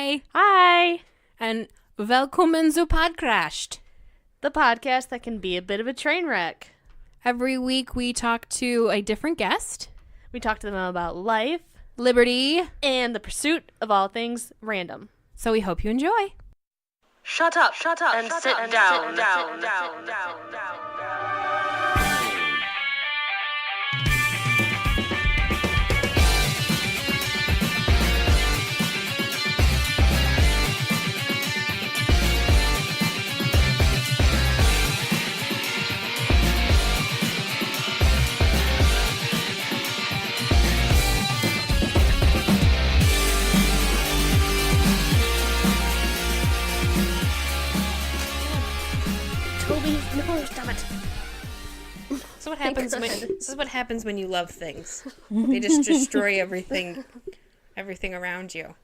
Hi. Hi! And welcome zu Podcrashed. The podcast that can be a bit of a train wreck. Every week we talk to a different guest. We talk to them about life Liberty. and the pursuit of all things random. So we hope you enjoy. Shut up, and sit down. Toby, no, stop it. So what happens when this is what happens when you love things. They just destroy everything around you.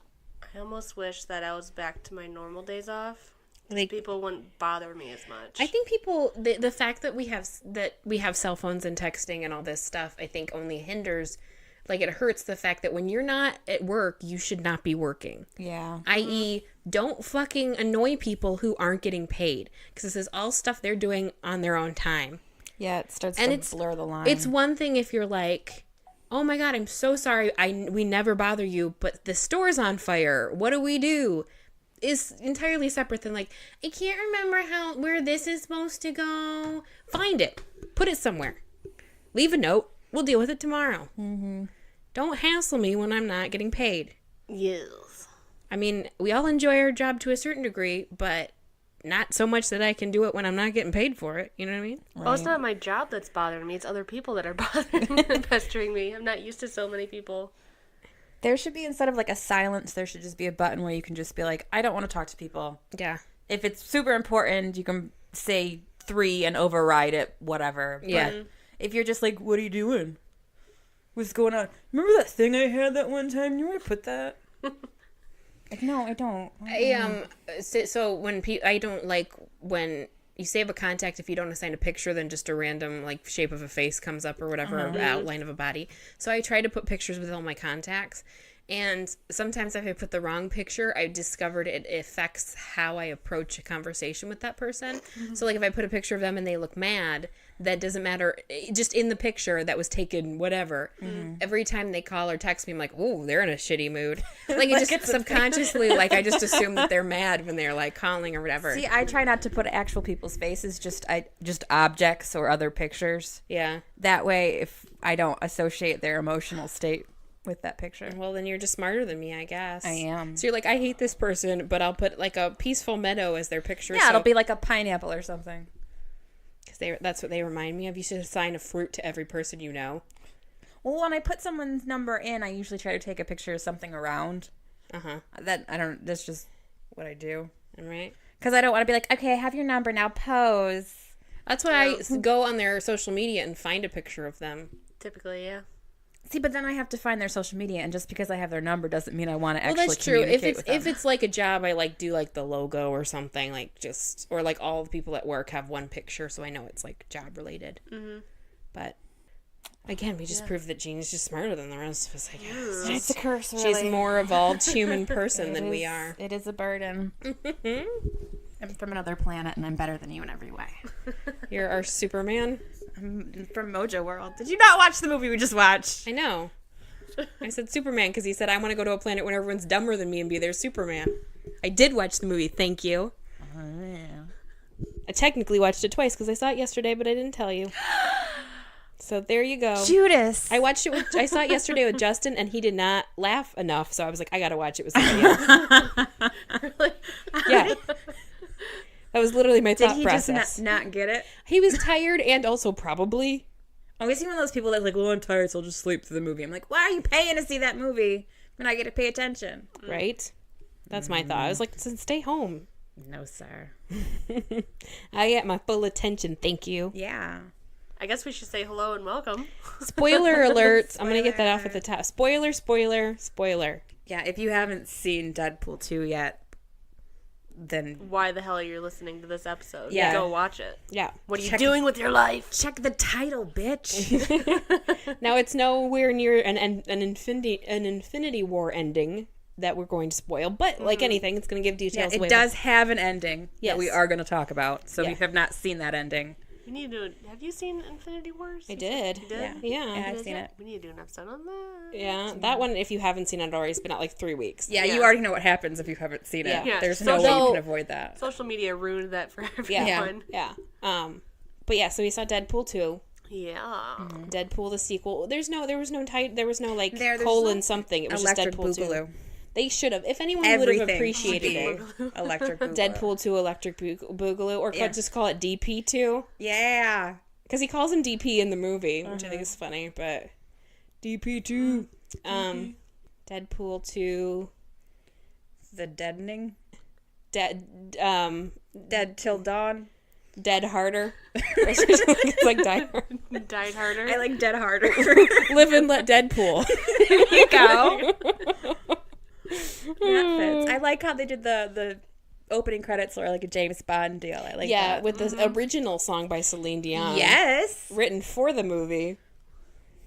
I almost wish that I was back to my normal days off. Like, People wouldn't bother me as much. I think people the fact that we have cell phones and texting and all this stuff, I think only hinders, like, it hurts the fact that when you're not at work, you should not be working. Yeah. I.e., don't fucking annoy people who aren't getting paid, because this is all stuff they're doing on their own time. Yeah, it starts And to blur the line. It's one thing if you're like, oh my god, I'm so sorry, we never bother you, but the store's on fire. What do we do? Is entirely separate than, like, I can't remember where this is supposed to go. Find it. Put it somewhere. Leave a note. We'll deal with it tomorrow. Mm-hmm. Don't hassle me when I'm not getting paid. Yes. I mean, we all enjoy our job to a certain degree, but not so much that I can do it when I'm not getting paid for it. You know what I mean? Right. Well, it's not my job that's bothering me. It's other people that are bothering me and pestering me. I'm not used to so many people. There should be, instead of like a silence, there should just be a button where you can just be like, I don't want to talk to people. Yeah. If it's super important, you can say 3 and override it, whatever. Yeah. But if you're just like, what are you doing? What's going on? Remember that thing I had that one time? You want to put that? Like, no, I don't. So when I don't like when you save a contact if you don't assign a picture, then just a random, like, shape of a face comes up or whatever, or outline of a body. So I try to put pictures with all my contacts, and sometimes if I put the wrong picture, I discovered it affects how I approach a conversation with that person. So, like, if I put a picture of them and they look mad, that doesn't matter. Just in the picture that was taken, whatever. Every time they call or text me, I'm like, oh, they're in a shitty mood. Like, it just subconsciously, like, I just assume that they're mad when they're, like, calling or whatever. See, I try not to put actual people's faces, just objects or other pictures. Yeah. That way, if I don't associate their emotional state with that picture. Well, then you're just smarter than me, I guess. I am. So you're like, I hate this person, but I'll put, like, a peaceful meadow as their picture. Yeah, it'll be like a pineapple or something. Because that's what they remind me of. You should assign a fruit to every person you know. Well, when I put someone's number in, I usually try to take a picture of something around. That's just what I do. All right. Because I don't want to be like, okay, I have your number, now pose. That's why I go on their social media and find a picture of them. Typically, yeah. See, but then I have to find their social media, and just because I have their number doesn't mean I want to Well, actually that's true. communicate with them. If it's like a job, I like do like the logo or something, like, just, or like all the people at work have one picture, so I know it's like job related. Mm-hmm. But again, we just proved that Jean's just smarter than the rest of us, I guess. It's a curse, really. She's a more evolved human person than we are. It is a burden. I'm from another planet, and I'm better than you in every way. You're our Superman. I'm from Mojo World. Did you not watch the movie we just watched? I know. I said Superman because he said, I want to go to a planet when everyone's dumber than me and be their Superman. I did watch the movie, thank you. I technically watched it twice because I saw it yesterday, but I didn't tell you. So there you go. Judas. I saw it yesterday with Justin, and he did not laugh enough, so I was like, I gotta watch it with somebody else. Really? Yeah. That was literally my thought process. Did he just not get it? He was tired and also probably. Oh, is he one of those people that's like, well, I'm tired, so I'll just sleep through the movie. I'm like, why are you paying to see that movie when I get to pay attention? Right? That's my thought. I was like, stay home. No, sir. I get my full attention, thank you. Yeah. I guess we should say hello and welcome. Spoiler alerts. I'm going to get that off at the top. Spoiler. Yeah, if you haven't seen Deadpool 2 yet, then Why the hell are you listening to this episode? Yeah. Go watch it. Yeah. What are you doing with your life? check the title, bitch. Now, it's nowhere near an Infinity War ending. that we're going to spoil. But like anything, it's going to give details away. It does have an ending Yes. that we are going to talk about. So if Yeah. you have not seen that ending, We need to. Have you seen Infinity Wars? I did. You did? Yeah. I've seen it. We need to do an episode on that. Yeah, that one, if you haven't seen it already, it's been out like 3 weeks. Yeah, Yeah. you already know what happens if you haven't seen it. Yeah. Yeah. There's no way you can avoid that. Social media ruined that for Yeah. everyone. Yeah. But yeah, so we saw Deadpool 2. Yeah. Deadpool the sequel. There was no like There's colon no something. It was Electric just Deadpool 2. Boogaloo. They should have. If anyone would have Everything appreciated should be it. Electric Boogaloo. Deadpool 2 Electric Boogaloo, or just call it DP2. Yeah. Because he calls him DP in the movie, which I think is funny, but DP2. Deadpool 2. The deadening. Dead Till dawn. Dead Harder. It's like Die Hard. Died harder. I like Dead Harder. Live and Let Deadpool. There you go. That fits. I like how they did the opening credits are like a James Bond deal. I like Yeah, that. with the original song by Celine Dion. Yes. Written for the movie.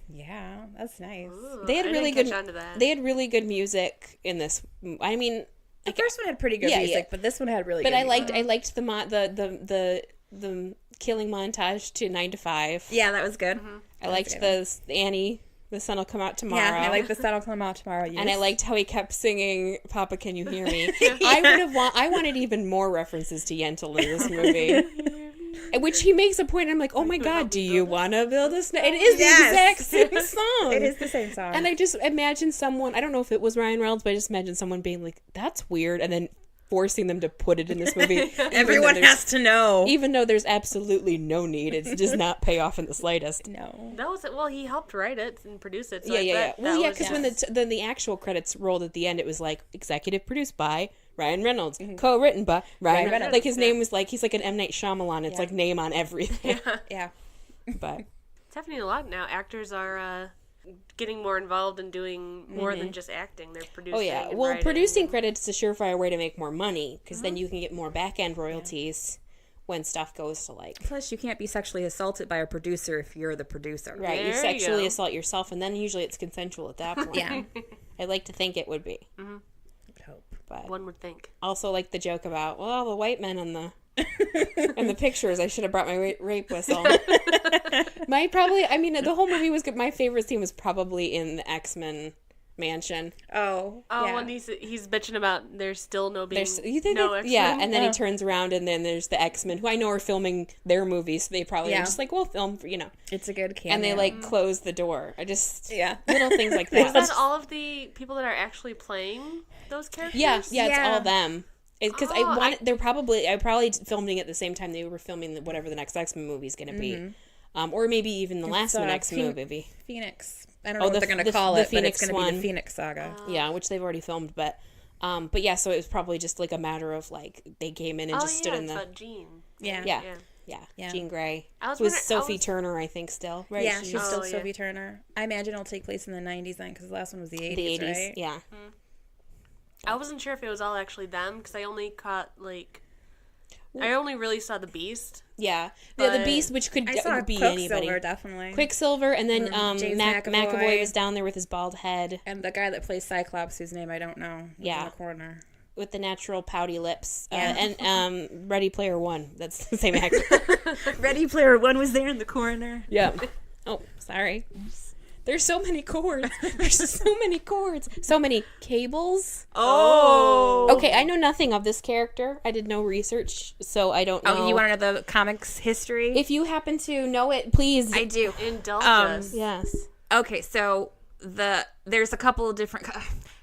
Yeah, that's nice. They had I really didn't good. catch on to that. They had really good music in this. I mean, The first one had pretty good Yeah, music, yeah. but this one had really but good I music. liked the killing montage to 9 to 5. Yeah, that was good. I liked the Annie. The sun will come out tomorrow. Yeah, I like the sun will come out tomorrow. Yes. And I liked how he kept singing "Papa, Can You Hear Me." I wanted even more references to Yentl in this movie, which he makes a point. I'm like, oh my god, do you want to build a snow? It is Yes. the exact same song. It is the same song. And I just imagine someone. I don't know if it was Ryan Reynolds, but I just imagine someone being like, "That's weird," and then forcing them to put it in this movie. Everyone has to know. Even though there's absolutely no need, it does not pay off in the slightest. No. That was it. Well, he helped write it and produce it. So Yeah, I yeah, yeah. bet Well, that yeah, was- because when then the actual credits rolled at the end, it was like executive produced by Ryan Reynolds, co-written by Ryan Reynolds. Like his name was like he's like an M. Night Shyamalan. It's like name on everything. Yeah. But it's happening a lot now. Actors are getting more involved in doing more than just acting. They're producing. oh yeah, and well, writing producing and- credits is a surefire way to make more money because then you can get more back end royalties when stuff goes to like. Plus, you can't be sexually assaulted by a producer if you're the producer. Right, you There you sexually go. assault yourself, and then usually it's consensual at that point. Yeah. I like to think it would be, Hope. but One would think. also like the joke about well, the white men on the and the pictures. I should have brought my rape whistle. The whole movie was good. My favorite scene was probably in the X-Men mansion. Oh. Oh, yeah. when he's bitching about there's still no being You think no that- X-Men? yeah, and then he turns around and then there's the X-Men who I know are filming their movies. So they probably are Yeah. just like, we'll film, It's a good cameo. and they like close the door. I just Yeah. little things like Is that. that all of the people that are actually playing those characters? Yeah, it's Yeah. all them. Because Oh, I probably filming at the same time they were filming whatever the next X-Men movie is going to be. Or maybe even the last X-Men movie. Phoenix. I don't know what they're going to call the it, but it's Phoenix going to be one. the Phoenix Saga. Yeah, which they've already filmed, but yeah, so it was probably just like a matter of like they came in and Oh just stood yeah, in it's the about Jean. Yeah. yeah, Yeah. yeah, Yeah. Jean Grey. I was Who was wondering- Sophie I was- Turner, I think, still right. Yeah, she's still yeah. Sophie Turner. I imagine it'll take place in the 90s then, because the last one was the 80s, the 80s. right? Yeah, I wasn't sure if it was all actually them because I only caught I only really saw the Beast. yeah. The But- Beast, which could I saw be Quicksilver, anybody. definitely. Quicksilver, and then James McAvoy McAvoy. was down there with his bald head, And the guy that plays Cyclops, whose name I don't know, was Yeah. in the corner. with the natural pouty lips, Yeah. and Ready Player One. That's the same actor. Ready Player One was there in the corner. Yeah. Oh, sorry. There's so many cords. There's so many cords. So many cables. Oh. Okay, I know nothing of this character. I did no research, so I don't know. Oh, you want to know the comics history? If you happen to know it, please. I do. Indulge us. Yes. Okay, so there's a couple of different,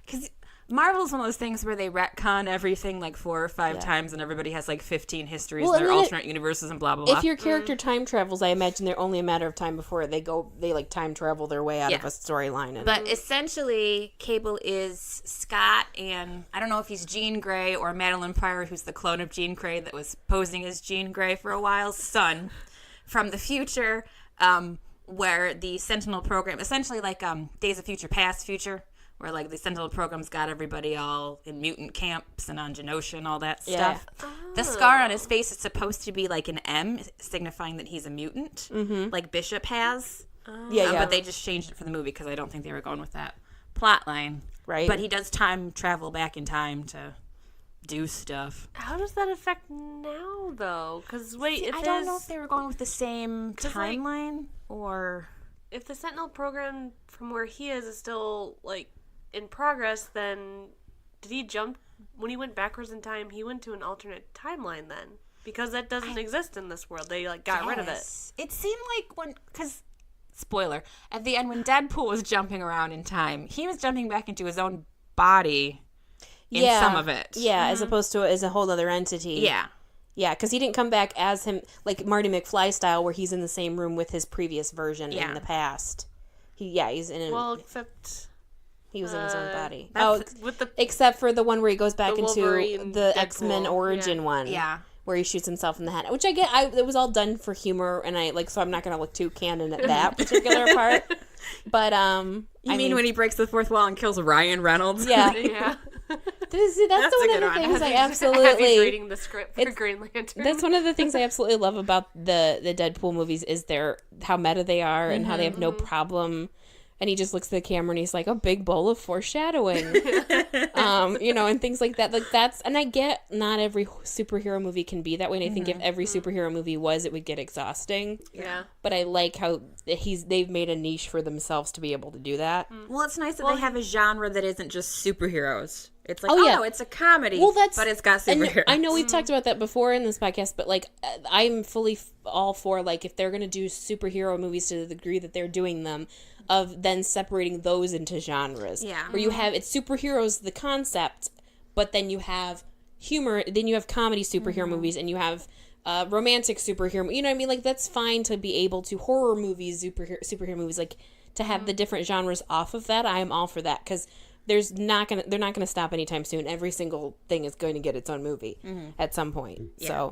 because Marvel's one of those things where they retcon everything like 4 or 5 times, and everybody has like 15 histories Well, and their and then alternate universes and blah blah blah. If your character time travels, I imagine they're only a matter of time before they like time travel their way out of Yeah. a storyline. And But essentially, Cable is Scott, and I don't know if he's Jean Grey or Madeline Pryor, who's the clone of Jean Grey that was posing as Jean Grey for a while's son from the future, where the Sentinel program, essentially like Days of Future Past Future, where like the Sentinel program's got everybody all in mutant camps and on Genosha and all that stuff. The scar on his face is supposed to be like an M, signifying that he's a mutant, like Bishop has. yeah. But they just changed it for the movie because I don't think they were going with that plot line. right? But he does time travel back in time to do stuff. How does that affect now, though? Because, wait, if I don't know if they were going with the same like, timeline or... If the Sentinel program from where he is still, like, in progress, then did he jump... When he went backwards in time, he went to an alternate timeline then? Because that doesn't exist in this world. They, like, got rid of it. It seemed like when... Because, spoiler, at the end when Deadpool was jumping around in time, he was jumping back into his own body in some of it. Yeah, as opposed to as a whole other entity. Yeah. Yeah, because he didn't come back as him, like Marty McFly style, where he's in the same room with his previous version in the past. He's in. Well, except he was in his own body. with the except for the one where he goes back the into Wolverine the Deadpool, X-Men origin one. Yeah. Where he shoots himself in the head, which I get. It was all done for humor, and so I'm not gonna look too canon at that particular part. But You mean when he breaks the fourth wall and kills Ryan Reynolds? Yeah. yeah. That's one of the things I As he's absolutely. reading the script for Green Lantern. That's one of the things I absolutely love about the Deadpool movies is how meta they are and how they have no problem. And he just looks at the camera and he's like, a big bowl of foreshadowing, and things like that. Like and I get not every superhero movie can be that way. And I think if every superhero movie was, it would get exhausting. Yeah. But I like how they've made a niche for themselves to be able to do that. Well, it's nice that they have a genre that isn't just superheroes. It's like, it's a comedy, but it's got superheroes. I know we've talked about that before in this podcast, but like I'm fully all for like if they're going to do superhero movies to the degree that they're doing them, of then separating those into genres. Yeah. Where you have it's superheroes the concept, but then you have humor, then you have comedy superhero movies, and you have romantic superhero. You know what I mean? Like that's fine to be able to horror movies, superhero movies, like to have the different genres off of that. I am all for that because. They're not gonna stop anytime soon. Every single thing is going to get its own movie at some point. Yeah.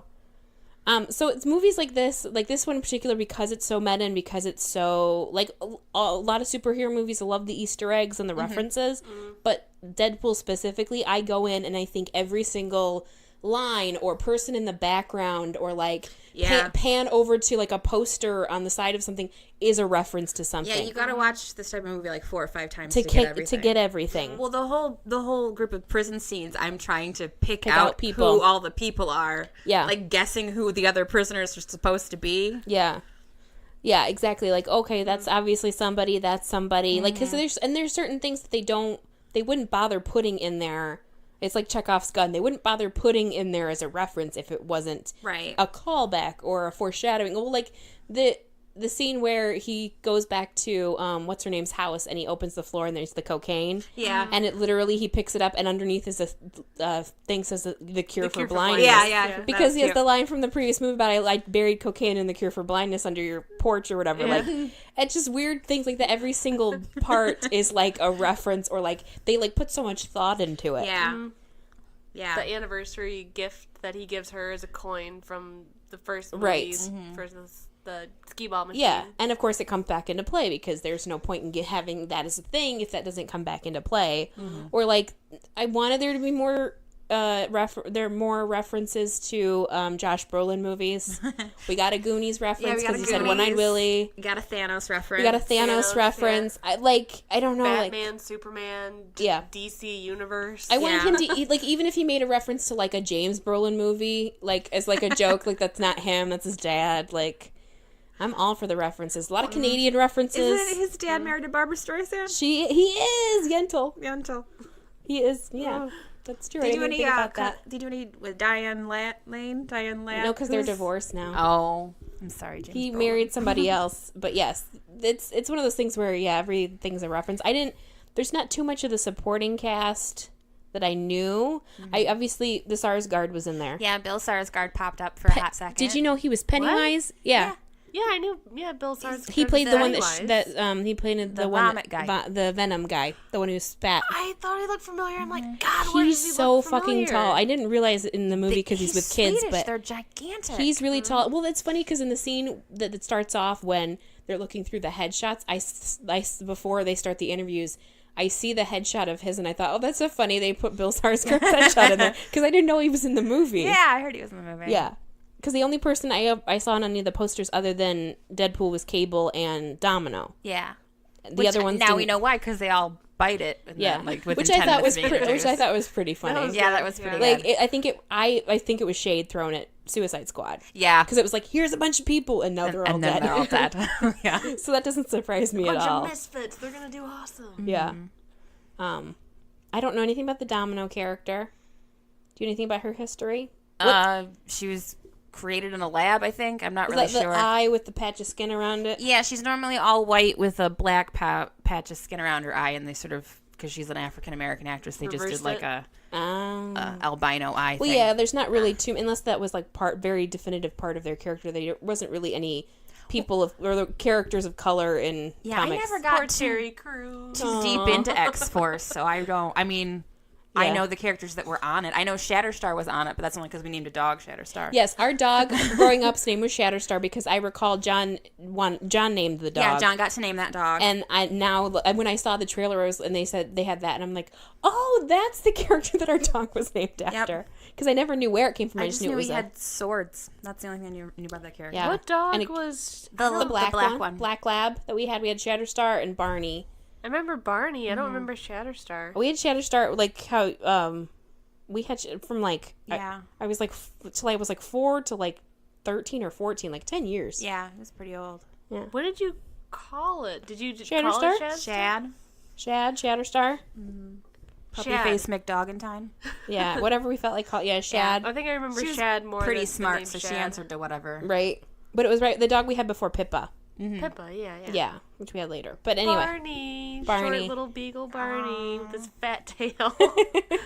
So it's movies like this one in particular, because it's so meta and because it's so like a lot of superhero movies. I love the Easter eggs and the references, but Deadpool specifically, I go in and I think every single line or person in the background or like pan over to like a poster on the side of something is a reference to something. Yeah, you gotta watch this type of movie like 4 or 5 times to get everything. Well, the whole group of prison scenes, I'm trying to pick out people. Who all the people are. Yeah, like guessing who the other prisoners are supposed to be. Yeah, exactly. Like, okay, that's obviously somebody. That's somebody. Like, because there's certain things that they wouldn't bother putting in there. It's like Chekhov's gun. They wouldn't bother putting in there as a reference if it wasn't a callback or a foreshadowing. Well, like the scene where he goes back to what's her name's house and he opens the floor and there's the cocaine. Yeah. And it literally he picks it up and underneath is a thing says the cure for blindness. Yeah. Because he has the line from the previous movie about I buried cocaine in the cure for blindness under your porch or whatever. Yeah. Like it's just weird things like that. Every single part is like a reference or like they like put so much thought into it. Yeah. Mm-hmm. Yeah. The anniversary gift that he gives her is a coin from the first movie. Right. Versus the skee ball machine. Yeah, and of course it comes back into play because there's no point in having that as a thing if that doesn't come back into play. Or like, I wanted there to be more references to Josh Brolin movies. We got a Goonies reference because he said One-Eyed Willie. We got a Thanos reference. We got a Thanos reference. Yeah. I don't know. Batman, Superman, DC Universe. I wanted him to eat, even if he made a reference to like a James Brolin movie, like as like a joke, like that's not him, that's his dad, like. I'm all for the references. A lot of Canadian references. Isn't his dad married to Barbara Streisand? He is Yentl. He is. Yeah, that's true. Did you do any with Diane Lane? No, because they're divorced now. Oh, I'm sorry, James. He married somebody else, but yes, it's one of those things where everything's a reference. There's not too much of the supporting cast that I knew. I obviously the Sarsgaard was in there. Yeah, Bill Sarsgaard popped up for a hot second. Did you know he was Pennywise? What? Yeah. Yeah, I knew. Yeah, Bill Sarsgaard. He played the one he played the one vomit guy, the Venom guy, the one who spat. I thought he looked familiar. I'm like, God, where does he so look familiar? fucking tall. I didn't realize it in the movie because he's with kids, Swedish. but they're gigantic. He's really tall. Well, it's funny because in the scene that starts off when they're looking through the headshots, I before they start the interviews. I see the headshot of his, and I thought, oh, that's so funny. They put Bill Sarsgaard's headshot in there because I didn't know he was in the movie. Yeah, I heard he was in the movie. Yeah. Because the only person I saw on any of the posters other than Deadpool was Cable and Domino. Yeah. The other ones now we know why, because they all bite it. And Yeah, then, like, with which I intent thought of was being which I dangerous. thought was pretty funny. Yeah, that was pretty Like good. I think it was shade thrown at Suicide Squad. Yeah. Because it was like, here's a bunch of people, and now they're all And then dead. they're all dead. Yeah. So that doesn't surprise me at Bunch all. of misfits. They're gonna do awesome. Yeah. I don't know anything about the Domino character. Do you know anything about her history? She was created in a lab, I think. I'm not Is really that the sure. eye with the patch of skin around it? Yeah, she's normally all white with a black patch of skin around her eye, and they sort of, because she's an African American actress, they just did Reversed like it? a albino eye Well, thing. yeah, there's not really too, unless that was like very definitive part of their character. There wasn't really any people of, or the characters of color in comics. I never Poor got Terry Crews. too deep into X-Force, so I Yeah. know the characters that were on it. I know Shatterstar was on it, but that's only because we named a dog Shatterstar. Yes, our dog growing up's name was Shatterstar because I recall John named the dog. Yeah, John got to name that dog. And when I saw the trailer, and they said they had that, and I'm like, oh, that's the character that our dog was named after. Because I never knew where it came from. I I just just knew it knew was he had swords. That's the only thing I knew about that character. Yeah. What dog And it- was? the black black one, one. Black Lab that we had. We had Shatterstar and Barney. I remember Barney. I don't remember Shatterstar. We had Shatterstar like how we had from like Yeah. I was like till I was like 4 to like 13 or 14, like 10 years. Yeah, it was pretty old. What did you call it? Did you call Shatterstar? it Shad. Shatterstar. Puppy Shad. face McDoggentine. Yeah, whatever we felt like call. Yeah, Shad. I think I remember She was Shad more. Pretty than smart, the name so she Shad. answered to whatever. Right, but it was the dog we had before Pippa. Pippa. Yeah. Yeah, which we had later. But anyway, Barney, short little beagle Barney with his fat tail.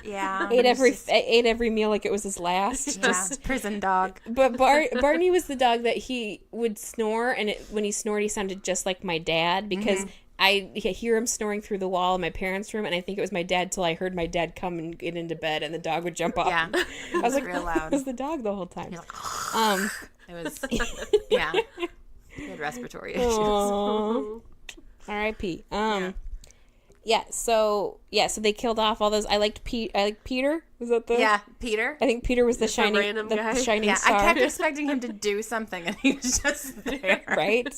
Yeah. ate every meal like it was his last. Yeah, prison dog. But Barney was the dog that he would snore, and when he snored, he sounded just like my dad because I hear him snoring through the wall in my parents' room, and I think it was my dad till I heard my dad come and get into bed, and the dog would jump up. Yeah. I was like, real it loud. was the dog the whole time. It was, yeah. He had respiratory issues. Aww. R.I.P. So they killed off all those. I liked Peter. Was that the? Yeah, Peter. I think Peter was the Just a shining, random the guy? shining Yeah, star. I kept expecting him to do something, and he was just there. Right.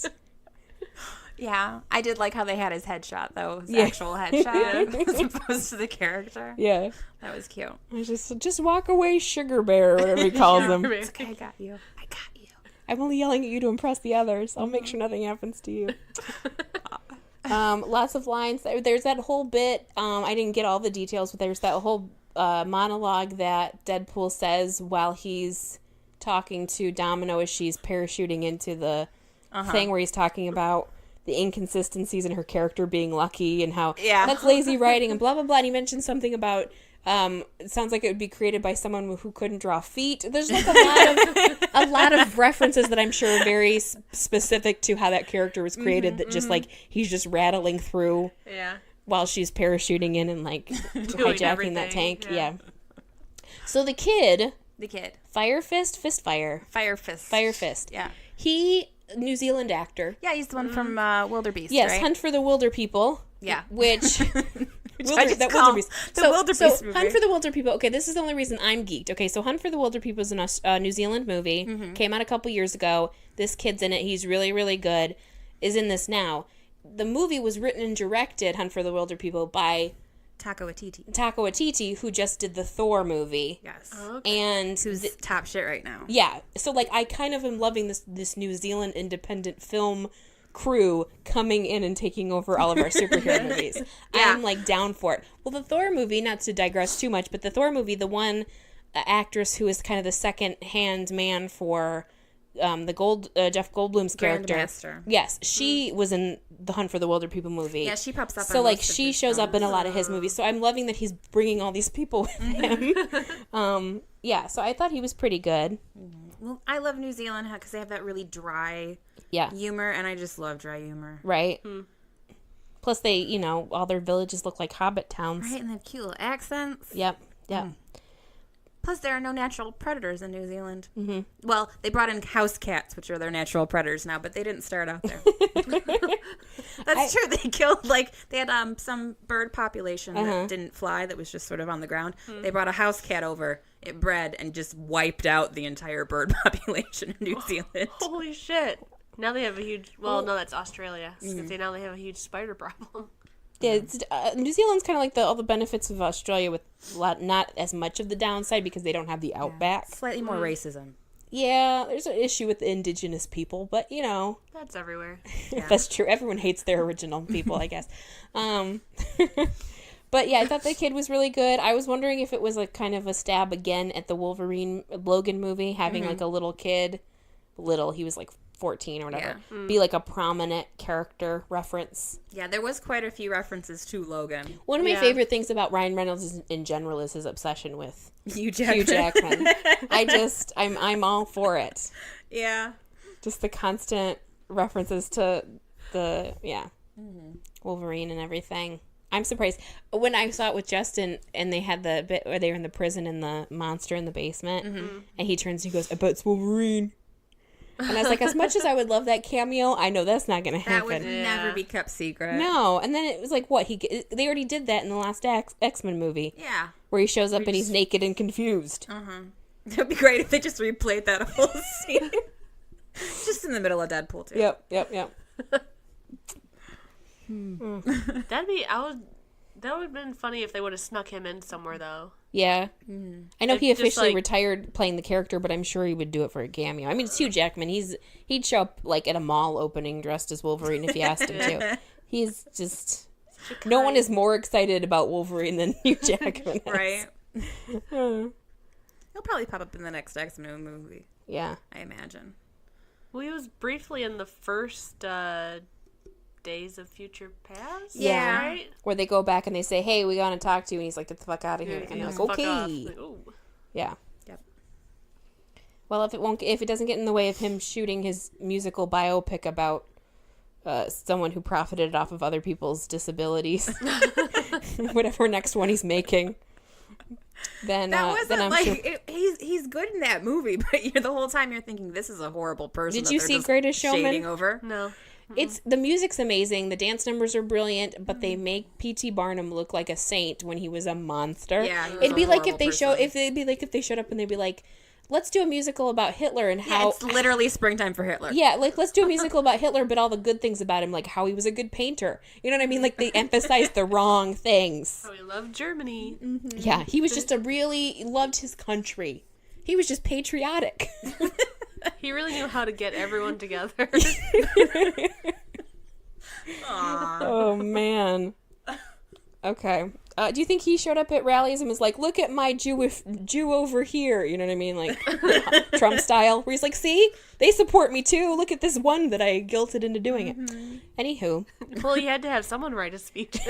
Yeah, I did like how they had his headshot, though. His Yeah. actual headshot, as opposed to the character. Yeah. That was cute. I was just walk away, Sugar Bear, or whatever he calls him. Okay, I got you. I got you. I'm only yelling at you to impress the others. I'll make sure nothing happens to you. Lots of lines. There's that whole bit. I didn't get all the details, but there's that whole monologue that Deadpool says while he's talking to Domino as she's parachuting into the thing where he's talking about the inconsistencies in her character being lucky and how that's lazy writing and blah, blah, blah. And he mentioned something about it sounds like it would be created by someone who couldn't draw feet. There's like a lot of references that I'm sure are very specific to how that character was created. That just like he's just rattling through while she's parachuting in and like hijacking that tank. Yeah. So the kid, Fire Fist, Fire Fist. Yeah. He New Zealand actor. Yeah, he's the one from Wildebeest, Yes, right? Hunt for the Wilder People. Yeah. Which just call Wildebeest. the So Wildebeest movie. Hunt for the Wilder People. Okay, this is the only reason I'm geeked. Okay, so Hunt for the Wilder People is a New Zealand movie. Came out a couple years ago. This kid's in it. He's really, really good. Is in this now. The movie was written and directed, Hunt for the Wilder People, by Taika Waititi. Taika Waititi, who just did the Thor movie. Yes. And Who's top shit right now. yeah, so like I kind of am loving this New Zealand independent film crew coming in and taking over all of our superhero movies. I'm like down for it. Well, the Thor movie, not to digress too much, but the Thor movie, the one actress who is kind of the second hand man for Jeff Goldblum's character. Grandmaster. Yes, she was in the Hunt for the Wilder People movie. Yeah, she pops up. So on like most of she his shows up films. in a lot of his movies. So I'm loving that he's bringing all these people with him. Yeah, so I thought he was pretty good. Well, I love New Zealand because they have that really dry humor, and I just love dry humor. Right. Plus they, all their villages look like hobbit towns. Right, and they have cute little accents. Yep. Plus, there are no natural predators in New Zealand. Mm-hmm. Well, they brought in house cats, which are their natural predators now, but they didn't start out there. That's true. They killed, they had some bird population that didn't fly, that was just sort of on the ground. They brought a house cat over, it bred, and just wiped out the entire bird population in New Zealand. Holy shit. Now they have a huge... Well, no, that's Australia. I was gonna say now they have a huge spider problem. Yeah, it's, New Zealand's kind of like all the benefits of Australia with not as much of the downside because they don't have the outback. Slightly more racism. Yeah, there's an issue with the indigenous people, but you know. That's everywhere. That's true. Everyone hates their original people, I guess. But yeah, I thought the kid was really good. I was wondering if it was like kind of a stab again at the Wolverine Logan movie, having like a little kid, he was like 14 or whatever, be like a prominent character reference. Yeah, there was quite a few references to Logan. One of my favorite things about Ryan Reynolds in general is his obsession with Hugh Jackman. Hugh Jackman. I'm all for it. Yeah. Just the constant references to the Wolverine and everything. I'm surprised when I saw it with Justin and they had the bit where they were in the prison and the monster in the basement, and he turns and he goes, "I bet it's Wolverine." And I was like, as much as I would love that cameo, I know that's not going to happen. That would never be kept secret. No, and then it was like, what? They already did that in the last X-Men movie. Yeah. Where he shows up and he's naked and confused. It would be great if they just replayed that whole scene. Just in the middle of Deadpool, too. Yep. That would have been funny if they would have snuck him in somewhere, though. Yeah. I know he Just, officially like- retired playing the character, but I'm sure he would do it for a cameo. I mean, it's Hugh Jackman. He'd show up like at a mall opening dressed as Wolverine if you asked him to. He's just... No one is more excited about Wolverine than Hugh Jackman is. Right. He'll probably pop up in the next X-Men movie, Yeah. I imagine. Well, he was briefly in the first Days of Future Past. Yeah. Right? Where they go back and they say, "Hey, we gotta talk to you," and he's like, "Get the fuck out of here!" And they're like, Fuck off. "Okay." Like, ooh. Yeah. Yep. Well, if it doesn't get in the way of him shooting his musical biopic about someone who profited off of other people's disabilities, whatever next one he's making, then That then wasn't I'm like sure. he's good in that movie, but the whole time you're thinking this is a horrible person. Did that you they're see just Greatest Showman? shading over? No. It's the music's amazing, the dance numbers are brilliant, but they make P.T. Barnum look like a saint when he was a monster. Yeah, he was it'd a be like if horrible they person. if they showed up and they'd be like, "Let's do a musical about Hitler and how." It's literally springtime for Hitler. Yeah, like, let's do a musical about Hitler, but all the good things about him, like how he was a good painter. You know what I mean? Like, they emphasize the wrong things. Oh, we love Germany. Yeah, he was just he loved his country. He was just patriotic. He really knew how to get everyone together. Oh, man. Okay. Do you think he showed up at rallies and was like, "Look at my Jew over here"? You know what I mean? Like, Trump style. Where he's like, "See? They support me, too. Look at this one that I guilted into doing it." Anywho. Well, he had to have someone write his speeches.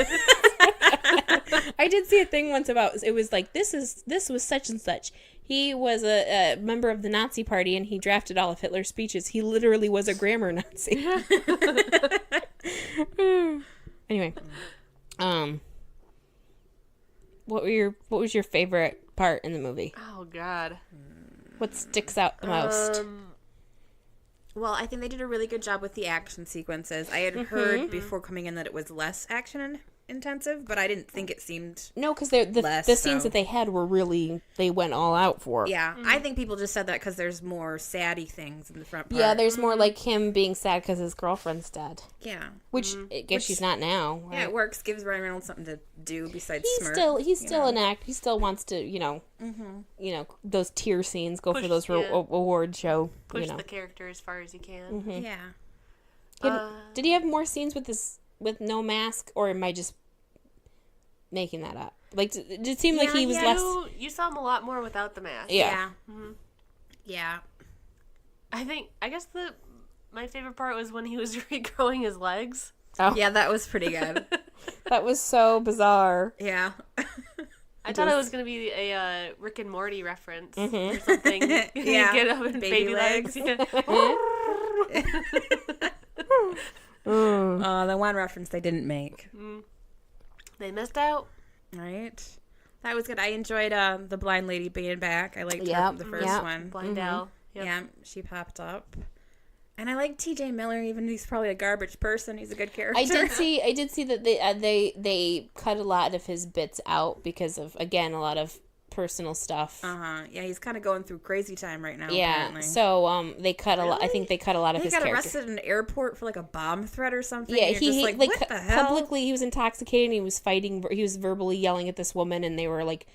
I did see a thing once about, it was like, this was such and such. He was a member of the Nazi party and he drafted all of Hitler's speeches. He literally was a grammar Nazi. Anyway, what was your favorite part in the movie? Oh, God. What sticks out the most? Well, I think they did a really good job with the action sequences. I had heard before coming in that it was less action intensive, but I didn't think it seemed... No, because less the scenes so. that they had were really, they went all out for. Yeah, I think people just said that because there's more saddy things in the front part. Yeah, there's more like him being sad because his girlfriend's dead. Yeah. Which I guess she's not now. Right? Yeah, it works. Gives Ryan Reynolds something to do besides He's smirk. still an act. He still wants to, those tear scenes, go for Push- those yeah. award show. Push the character as far as you can. Yeah. Did he have more scenes with no mask, or am I just making that up? Like, did it seem like he was less? You saw him a lot more without the mask. Yeah. Yeah. I guess my favorite part was when he was regrowing his legs. Oh, Yeah, that was pretty good. that was so bizarre. Yeah. I thought it was going to be a Rick and Morty reference or something. Yeah. Get up in baby legs. Yeah. The one reference they didn't make. They missed out. Right. That was good. I enjoyed the blind lady being back. I liked her Yep. from the first Yep. one. Blind Al. Yep. Yeah, she popped up. And I like T.J. Miller, even though he's probably a garbage person. He's a good character. I did see that they cut a lot of his bits out because of, again, a lot of personal stuff. Yeah, he's kind of going through crazy time right now. Yeah, apparently. so they cut a lot. I think they cut a lot of his He got character. arrested in an airport for like a bomb threat or something. Yeah, and you're he just like what the hell? publicly he was intoxicated and he was fighting. He was verbally yelling at this woman, and they were like,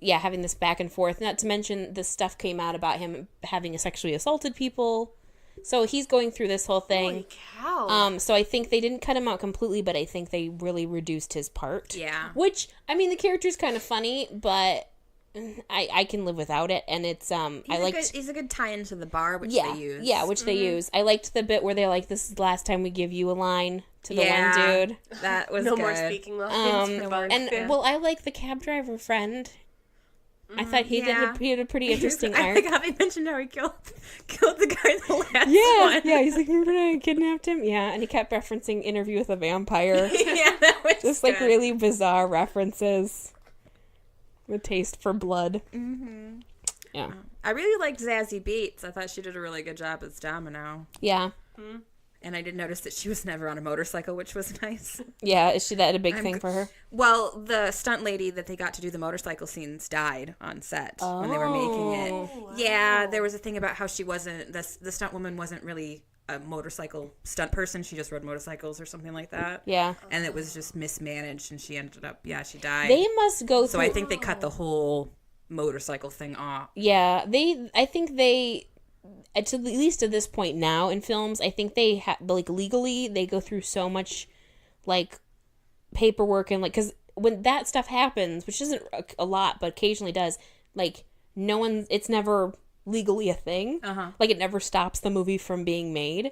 having this back and forth. Not to mention the stuff came out about him having sexually assaulted people. So he's going through this whole thing. Holy cow. So I think they didn't cut him out completely, but I think they really reduced his part. Yeah. Which, I mean, the character's kind of funny, but I can live without it. And it's, He's a good tie-in to the bar, which yeah, they use. yeah, which they use. I liked the bit where they're like, "This is the last time we give you a line" to the one dude. That was no good. more speaking lines. And well, I like the cab driver friend. I thought he had a pretty interesting I arc. like how they mentioned how he killed the guy in the last one. Yeah, he's like, "Remember when I kidnapped him?" Yeah, and he kept referencing Interview with a Vampire. Yeah, that was Just good. like really bizarre references. With taste for blood. Mm-hmm. Yeah. I really liked Zazie Beetz. I thought she did a really good job as Domino. Yeah. And I did notice that she was never on a motorcycle, which was nice. Yeah, is that a big thing for her? Well, the stunt lady that they got to do the motorcycle scenes died on set when they were making it. Oh. Yeah, there was a thing about how she wasn't, the stunt woman wasn't really a motorcycle stunt person. She just rode motorcycles or something like that. Yeah. And it was just mismanaged, and she ended up, she died. They must go So through... I think they cut the whole motorcycle thing off. Yeah, I think they... to at least at this point now in films, I think they have, like, legally, they go through so much, like, paperwork and, like, because when that stuff happens, which isn't a lot, but occasionally does, like, it's never legally a thing. Like, it never stops the movie from being made.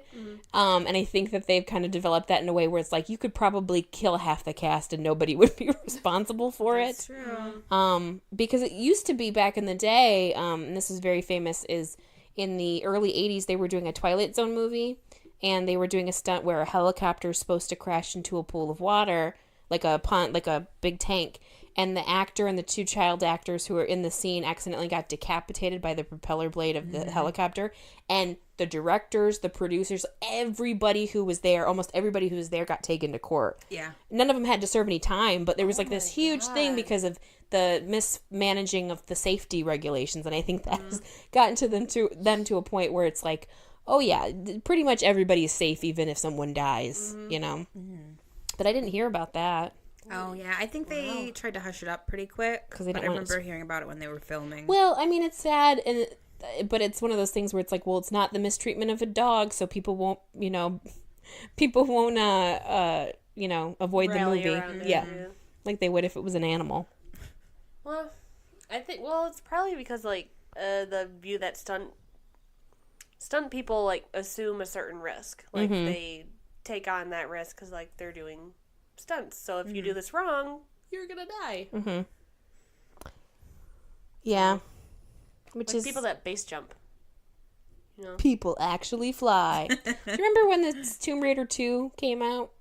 And I think that they've kind of developed that in a way where it's like, you could probably kill half the cast and nobody would be responsible for it. That's true. Because it used to be back in the day, and this is very famous, is in the early 80s, they were doing a Twilight Zone movie, and they were doing a stunt where a helicopter is supposed to crash into a pool of water, like a pond, like a big tank, and the actor and the two child actors who were in the scene accidentally got decapitated by the propeller blade of the helicopter, and the directors, the producers, everybody who was there, almost everybody who was there got taken to court. Yeah. None of them had to serve any time, but there was like this huge thing because of the mismanaging of the safety regulations, and I think that has gotten to them to a point where it's like, oh yeah, pretty much everybody is safe even if someone dies, you know? But I didn't hear about that. Oh, yeah. I think they tried to hush it up pretty quick. Because they but don't I want it remember hearing about it when they were filming. Well, I mean, it's sad, but it's one of those things where it's like, well, it's not the mistreatment of a dog, so people won't, avoid the Rally movie. around it, Yeah. Like they would if it was an animal. Well, I think, it's probably because, like, the view that stunt people, like, assume a certain risk. Like, they take on that risk because, like, they're doing stunts. So if you do this wrong, you're gonna die. Yeah. Which Like is... people that base jump. You know? People actually fly. Do you remember when the Tomb Raider 2 came out?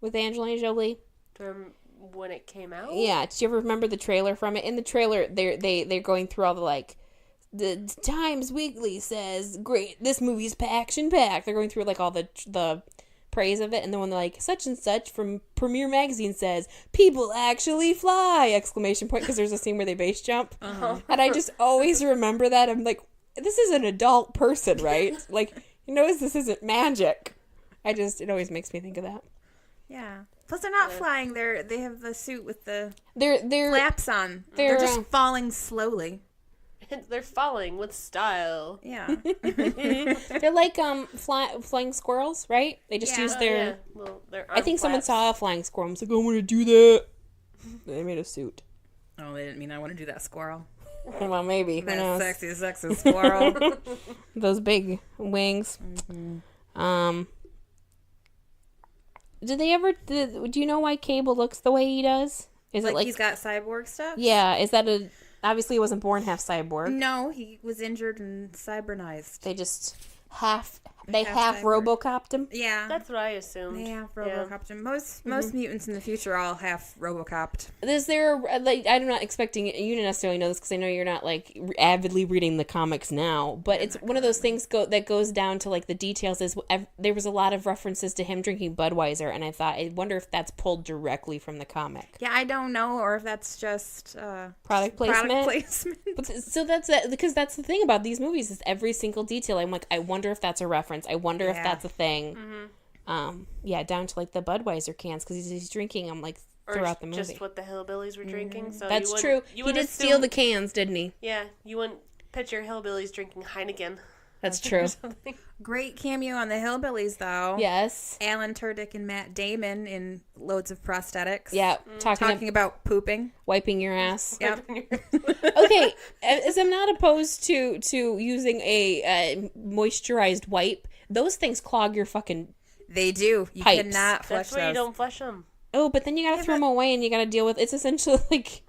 With Angelina Jolie? From when it came out? Yeah. Did you ever remember the trailer from it? In the trailer, they're going through all the, like... The Times Weekly says, great, this movie's action-packed. They're going through, like, all the praise of it, and then when they're like, such and such from Premiere Magazine says, people actually fly! Exclamation point, because there's a scene where they base jump. And I just always remember that. I'm like, this is an adult person, right? Like, this isn't magic. It always makes me think of that. Yeah. Plus, they're not flying. They have the suit with the They're flaps on. they're, They're just falling slowly. They're falling with style. Yeah. they're like flying squirrels, right? They just use their... Yeah. Well, their I think someone flaps. saw a flying squirrel and was like, I want to do that. They made a suit. Oh, they didn't mean I want to do that squirrel. Well, maybe. Who That knows? sexy squirrel. Those big wings. Do you know why Cable looks the way he does? Is it like he's got cyborg stuff? Yeah, is that obviously he wasn't born half cyborg. No, he was injured and cybernized. They just half They half RoboCopped him. Yeah. That's what I assumed. They have RoboCopped him. Most mutants in the future all have RoboCopped. Is there, like, I'm not expecting you to necessarily know this because I know you're not, like, avidly reading the comics now, but it's one of those things that goes down to, like, the details is there was a lot of references to him drinking Budweiser, and I wonder if that's pulled directly from the comic. Yeah, I don't know, or if that's just Product placement. Product placement. But so that's because that's the thing about these movies is every single detail. I'm like, I wonder if that's a reference. I wonder if that's a thing. Yeah, down to like the Budweiser cans because he's drinking them like throughout the movie. Just what the hillbillies were drinking. So That's true. He did steal the cans, didn't he? Yeah, you wouldn't picture hillbillies drinking Heineken. That's true. Great cameo on the Hillbillies, though. Yes. Alan Tudyk and Matt Damon in loads of prosthetics. Yeah, Talking about pooping. wiping your ass. Yep. Okay, as I'm not opposed to using a moisturized wipe, those things clog your fucking. They do. You Pipes. cannot flush That's why you those. don't flush them. Oh, but then you gotta throw them away and you gotta deal with. It's essentially like.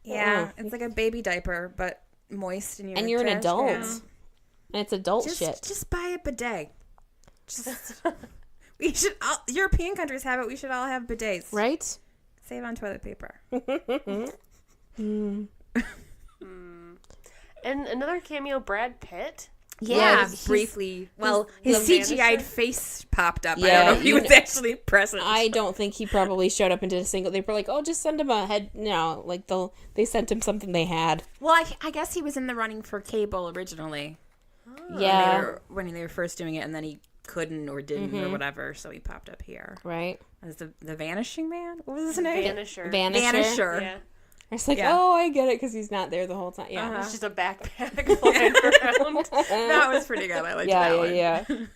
Yeah, it's like a baby diaper, but moist in your And you're an trash adult. can. And it's adult shit. Just buy a bidet. Just we should all European countries have it. We should all have bidets. Right? Save on toilet paper. And another cameo, Brad Pitt. Yeah, briefly. Well, his the CGI'd Vanisher? face popped up. I Yeah, don't know if he was actually present. I don't think he probably showed up and did a single. They were like, "Oh, just send him a head." No, like they sent him something they had. Well, I guess he was in the running for Cable originally. Yeah, When they were first doing it, and then he couldn't or didn't or whatever, so he popped up here. right. As the Vanishing Man? What was his name? Vanisher. Vanisher. Yeah. It's like, Yeah. oh, I get it because he's not there the whole time. Yeah, It's just a backpack flying around. That was pretty good. I liked yeah, that yeah, one.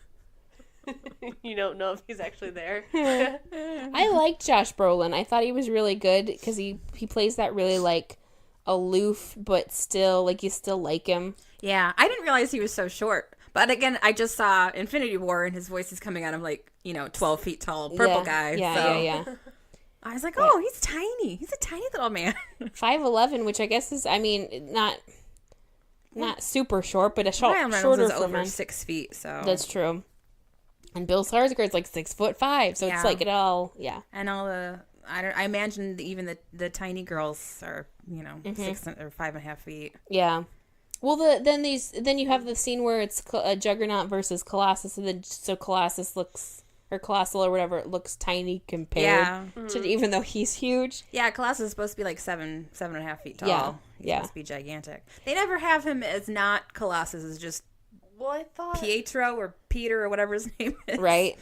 yeah. You don't know if he's actually there. I liked Josh Brolin. I thought he was really good because he plays that really like aloof, but still like you still like him. Yeah, I didn't realize he was so short. But again, I just saw Infinity War, and his voice is coming out of 12 feet tall purple guy. Yeah, so yeah. I was like, oh, he's tiny. He's a tiny little man. 5'11", which I guess is, I mean, not super short, but Ryan Reynolds shorter is for over men. 6 feet, so That's true. And Bill Skarsgård's like 6'5", so Yeah. it's like it all, yeah. and all the I imagine even the tiny girls are 6 or 5.5 feet. Yeah. Well, then you have the scene where it's Juggernaut versus Colossus, and then so Colossus looks, or Colossal or whatever, it looks tiny compared to, even though he's huge. Yeah, Colossus is supposed to be like 7.5 feet tall. Yeah, He's yeah. supposed to be gigantic. They never have him as not Colossus, as just Well, I thought... Pietro or Peter or whatever his name is. Right.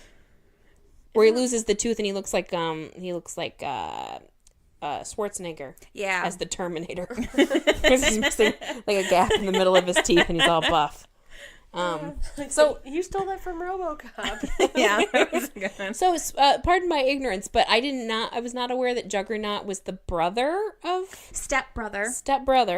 Where he loses the tooth and he looks like Schwarzenegger. Yeah. As the Terminator. 'Cause he's missing like a gap in the middle of his teeth and he's all buff. So You stole that from RoboCop. Yeah, that was a good one. So, pardon my ignorance, but I was not aware that Juggernaut was the brother of Stepbrother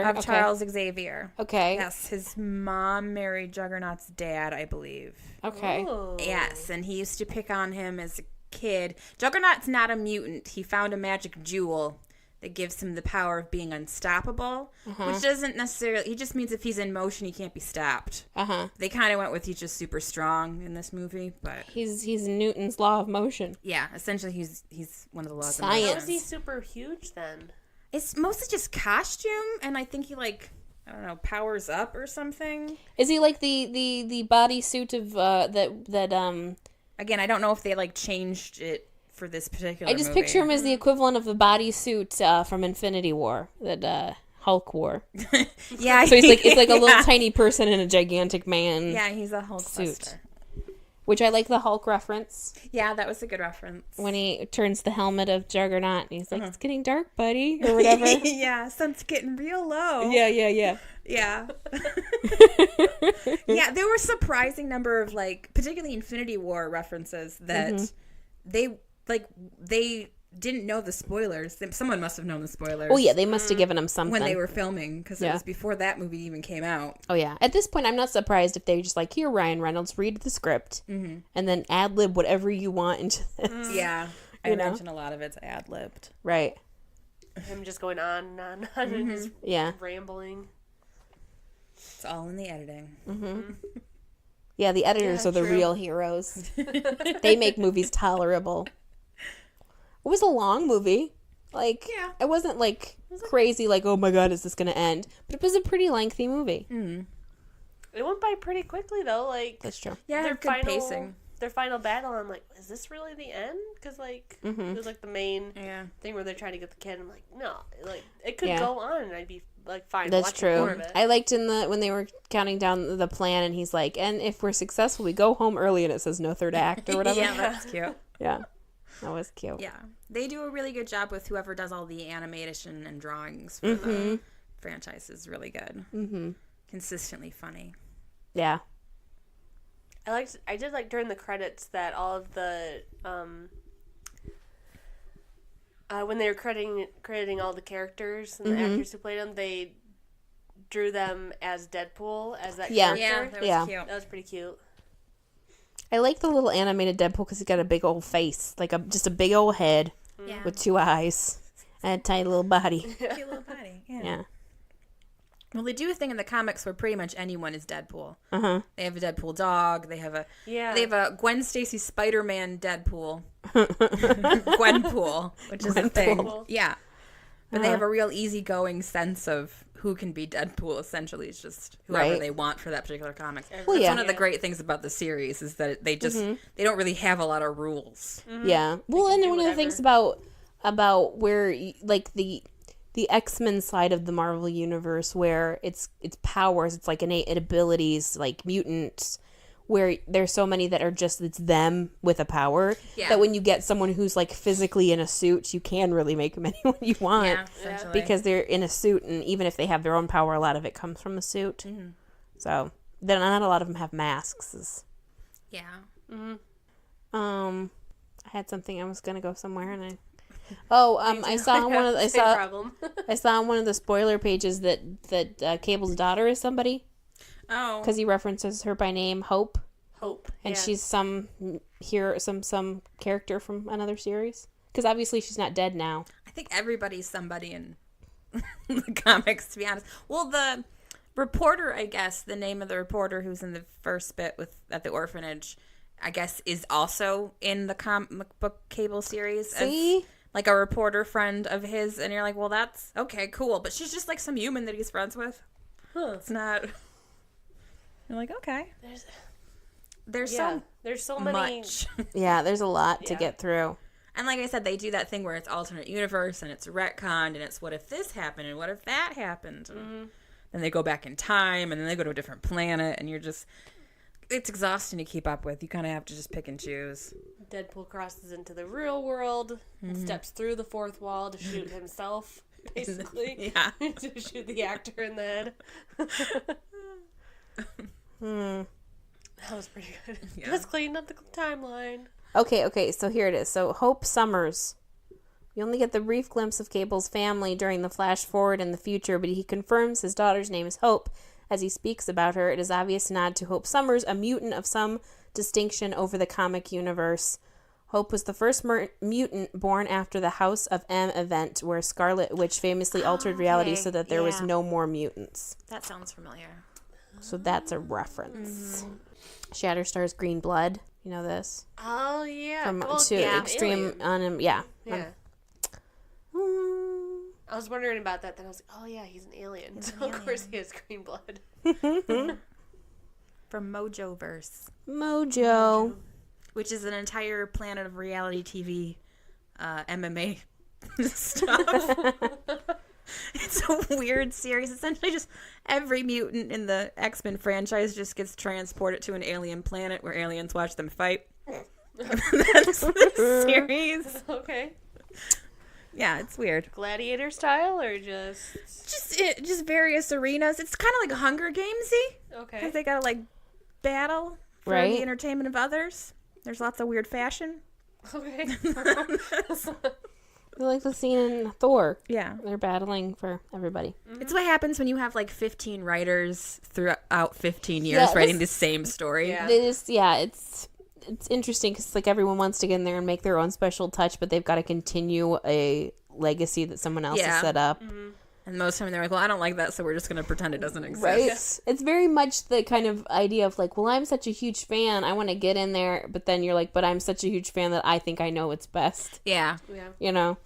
of of Charles Xavier. Okay. Yes, his mom married Juggernaut's dad, I believe. Okay. Oh. Yes, and he used to pick on him as a kid. Juggernaut's not a mutant. He found a magic jewel that gives him the power of being unstoppable, which doesn't necessarily... He just means if he's in motion, he can't be stopped. They kind of went with he's just super strong in this movie, but... He's Newton's law of motion. Yeah, essentially he's one of the laws Science. of How motion. is he super huge then? It's mostly just costume, and I think he, powers up or something. Is he like the bodysuit of that Again, I don't know if they, changed it for this particular I just movie. picture him as the equivalent of the bodysuit from Infinity War that Hulk wore. Yeah. So it's like a little tiny person in a gigantic man. Yeah, he's a Hulk suit. Which I like the Hulk reference Yeah, that was a good reference. when he turns the helmet of Juggernaut and he's like, "It's getting dark, buddy," or whatever. Yeah, sun's getting real low. Yeah. Yeah. Yeah, there were a surprising number of particularly Infinity War references that they didn't know the spoilers. Someone must have known the spoilers. Oh yeah, they must have given him something when they were filming, because it Yeah. was before that movie even came out. Oh yeah. At this point, I'm not surprised if they just like, "Here, Ryan Reynolds, read the script, and then ad lib whatever you want into this." Yeah, I You know? imagine a lot of it's ad libbed. Right. Him just going on and on and on and just Yeah. rambling. It's all in the editing. Yeah, the editors are the real heroes. They make movies tolerable. It was a long movie. Like, it wasn't, like, crazy, like, oh my god, is this going to end? But it was a pretty lengthy movie. Mm. It went by pretty quickly, though. Like, That's true. Yeah, their good pacing. Their final battle, I'm like, is this really the end? Because, like, it was, like, the main thing where they're trying to get the kid. I'm like, no. Like, it could go on, and I'd be, like, fine That's watching more true. of it. I liked when they were counting down the plan, and he's like, and if we're successful, we go home early, and it says no third act or whatever. Yeah, that's cute. Yeah. That was cute. Yeah. They do a really good job with whoever does all the animation and drawings for the franchise is really good. Mm-hmm. Consistently funny. Yeah. I did like during the credits that all of the when they were crediting all the characters and the actors who played them, they drew them as Deadpool as that character. Yeah, that was cute. That was pretty cute. I like the little animated Deadpool because he's got a big old face, like just a big old head with 2 eyes and a tiny little body. Cute little body. Yeah. Well, they do a thing in the comics where pretty much anyone is Deadpool. They have a Deadpool dog. They have a Gwen Stacy Spider-Man Deadpool. Gwenpool, which is a thing. Yeah. But they have a real easygoing sense of who can be Deadpool, essentially. It's just whoever they want for that particular comic. That's one of the great things about the series is that they just they don't really have a lot of rules. Yeah. Well, and one of the things about where like the X-Men side of the Marvel universe where it's powers, it's like innate abilities, like mutants, where there's so many that are just it's them with a power that when you get someone who's like physically in a suit, you can really make them anyone you want because they're in a suit, and even if they have their own power, a lot of it comes from the suit. So then not a lot of them have masks. I had something, I was gonna go somewhere and I saw on one of the spoiler pages that Cable's daughter is somebody. Oh, because he references her by name, Hope, and she's some character from another series. Because obviously she's not dead now. I think everybody's somebody in the comics, to be honest. Well, the reporter, I guess, the name of the reporter who's in the first bit at the orphanage, I guess, is also in the comic book Cable series. See? Like a reporter friend of his, and you're like, well, that's okay, cool. But she's just like some human that he's friends with. It's not. You're like, okay. There's so many. much. Yeah, there's a lot to get through. And like I said, they do that thing where it's alternate universe and it's retconned and it's what if this happened and what if that happened. And then they go back in time and then they go to a different planet and you're just, it's exhausting to keep up with. You kind of have to just pick and choose. Deadpool crosses into the real world, steps through the fourth wall to shoot himself, basically. To shoot the actor in the head. That was pretty good. Just cleaned up the timeline. Okay, so here it is. So Hope Summers. You only get the brief glimpse of Cable's family during the flash forward in the future, but he confirms his daughter's name is Hope. As he speaks about her, it is obvious nod to Hope Summers, a mutant of some distinction over the comic universe. Hope was the first mutant born after the House of M event, where Scarlet Witch famously altered reality so that there was no more mutants. That sounds familiar. So that's a reference. Shatterstar's green blood. You know this? Oh, yeah. From Extreme on him. Yeah. Yeah. I was wondering about that. Then I was like, oh, yeah, he's an alien. So, of course, he has green blood. From Mojoverse. Mojo. Which is an entire planet of reality TV MMA stuff. It's a weird series. Essentially, just every mutant in the X-Men franchise just gets transported to an alien planet where aliens watch them fight. That's the series. Okay. Yeah, it's weird. Gladiator style or just just various arenas. It's kind of like Hunger Gamesy. Okay. Because they gotta like battle for the entertainment of others. There's lots of weird fashion. Okay. Like the scene in Thor. Yeah. They're battling for everybody. It's what happens when you have like 15 writers throughout 15 years writing the same story. Yeah. It's interesting because like everyone wants to get in there and make their own special touch, but they've got to continue a legacy that someone else has set up. And most of the time they're like, well, I don't like that, so we're just going to pretend it doesn't exist. Right? It's very much the kind of idea of like, well, I'm such a huge fan, I want to get in there, but then you're like, but I'm such a huge fan that I think I know what's best. Yeah. You know?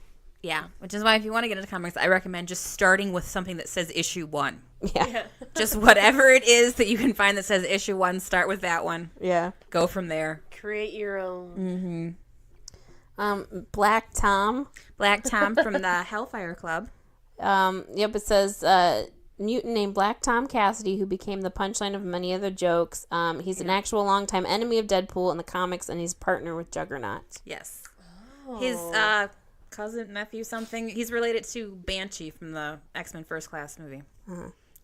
Yeah. Which is why if you want to get into comics, I recommend just starting with something that says issue 1. Yeah. Just whatever it is that you can find that says issue 1, start with that one. Yeah. Go from there. Create your own. Black Tom. Black Tom from the Hellfire Club. Yep, it says mutant named Black Tom Cassidy, who became the punchline of many other jokes. He's an actual longtime enemy of Deadpool in the comics, and he's partner with Juggernaut. Yes. His cousin, nephew, something. He's related to Banshee from the X-Men First Class movie.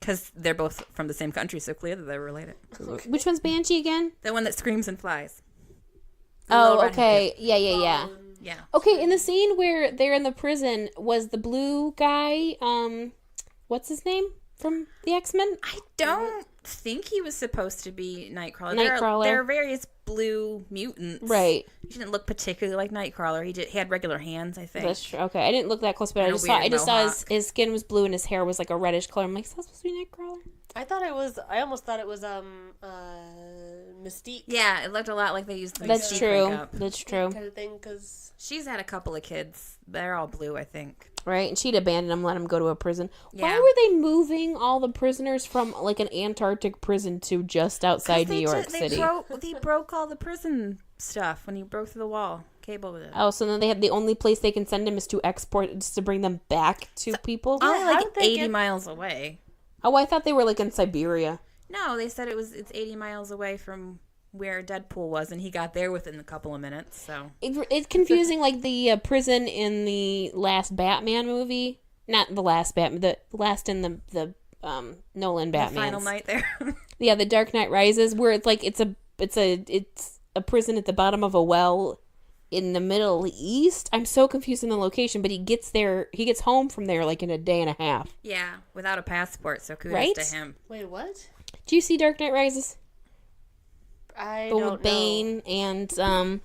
Because they're both from the same country, so clearly they're related. Which one's Banshee again? The one that screams and flies. The little Oh, redhead okay. Yeah. Yeah. Okay, in the scene where they're in the prison, was the blue guy, what's his name from the X-Men? I don't think he was supposed to be Nightcrawler. Nightcrawler. There are various blue mutants. Right. He didn't look particularly like Nightcrawler. He had regular hands, I think. That's true. Okay, I didn't look that close, but I And a just saw weird saw mohawk. his skin was blue and his hair was like a reddish color. I'm like, is that supposed to be Nightcrawler? I almost thought it was Mystique. Yeah, it looked a lot like they used the That's Mystique true. makeup. That's true. kind of thing, because She's had a couple of kids. They're all blue, I think. Right, and she'd abandoned him, let him go to a prison. Why Yeah. were they moving all the prisoners from like an Antarctic prison to just outside New York City? They broke all the prison stuff when he broke through the wall. Cable with it. Oh, so then they had the only place they can send him is to export, just to bring them back to people. Only how like did they 80 get- miles away. Oh, I thought they were like in Siberia. No, they said it's 80 miles away from where Deadpool was, and he got there within a couple of minutes. So It's confusing, like the prison in the last Batman movie. Not the last Batman, the last in the Nolan Batman. the final night there. Yeah, the Dark Knight Rises, where it's like it's a prison at the bottom of a well in the Middle East. I'm so confused in the location, but he gets home from there like in a day and a half. Yeah, without a passport. So kudos Right? to him. wait, what? Do you see Dark Knight Rises? I The one don't with Bane and know.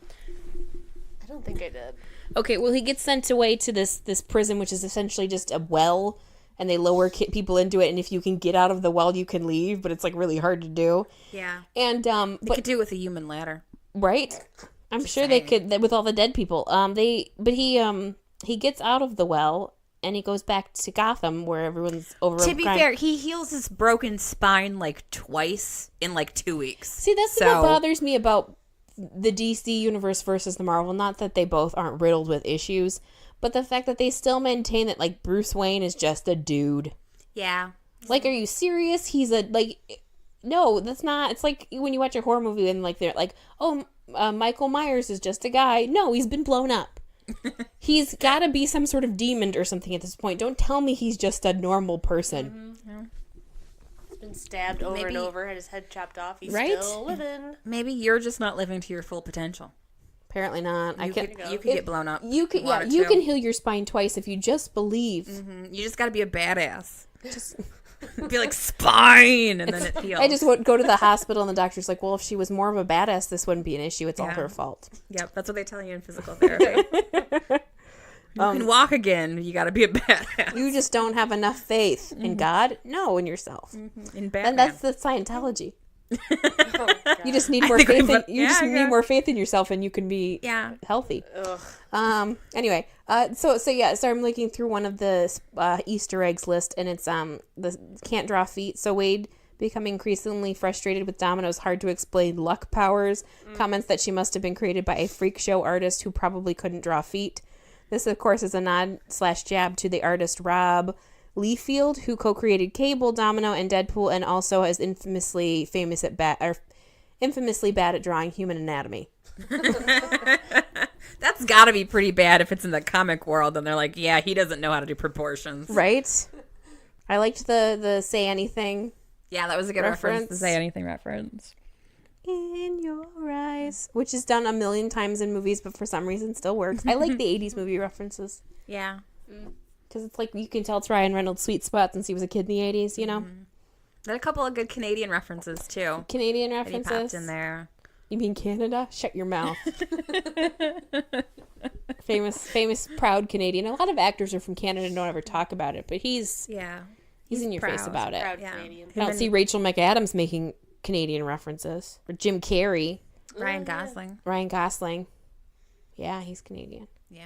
I don't think I did. Okay, well, he gets sent away to this prison, which is essentially just a well, and they lower people into it, and if you can get out of the well, you can leave, but it's like really hard to do. Yeah, And they but could do it with a human ladder. right, I'm sure they could with all the dead people. He gets out of the well and he goes back to Gotham where everyone's over. To be fair, he heals his broken spine like twice in like 2 weeks. See, that's what bothers me about the DC universe versus the Marvel. Not that they both aren't riddled with issues, but the fact that they still maintain that like Bruce Wayne is just a dude. Yeah. Like, are you serious? He's a like. No, that's not. It's like when you watch a horror movie and like they're like, oh, Michael Myers is just a guy. No, he's been blown up. He's got to be some sort of demon or something at this point. Don't tell me he's just a normal person. He's been stabbed over Maybe- and over, had his head chopped off. He's Right? still living. Maybe you're just not living to your full potential. Apparently not. You could get blown up. You can. with Yeah, water, you too. can heal your spine twice if you just believe. You just got to be a badass. Just be like spine, and then it heals. I just would go to the hospital and the doctor's like, well, if she was more of a badass, this wouldn't be an issue. It's all her fault. Yep, that's what they tell you in physical therapy. You can walk again. You got to be a badass. You just don't have enough faith in God, no, in yourself. In Batman. And that's the Scientology. Oh, God. You just need more think we faith. put- You just yeah, need yeah. more faith in yourself, and you can be healthy. Anyway, so I'm looking through one of the Easter eggs list, and it's the can't draw feet. So Wade, becoming increasingly frustrated with Domino's hard to explain luck powers, comments that she must have been created by a freak show artist who probably couldn't draw feet. This, of course, is a nod/jab to the artist Rob Liefeld, who co-created Cable, Domino, and Deadpool, and also is infamously bad at drawing human anatomy. That's got to be pretty bad if it's in the comic world, and they're like, yeah, he doesn't know how to do proportions. Right? I liked the say anything Yeah, that was a good reference. Reference. The say anything reference. in your eyes, which is done a million times in movies, but for some reason still works. I like the 80s movie references Yeah. because it's like you can tell it's Ryan Reynolds' sweet spot since he was a kid in the 80s, you know? There are a couple of good Canadian references, too. Canadian That he references. popped in there. You mean Canada? Shut your mouth. famous, proud Canadian. A lot of actors are from Canada and don't ever talk about it, but he's in your face proud. about it. Proud Canadian. I don't see Rachel McAdams making Canadian references. Or Jim Carrey. Ryan Gosling. Ryan Gosling. Yeah, he's Canadian. Yeah.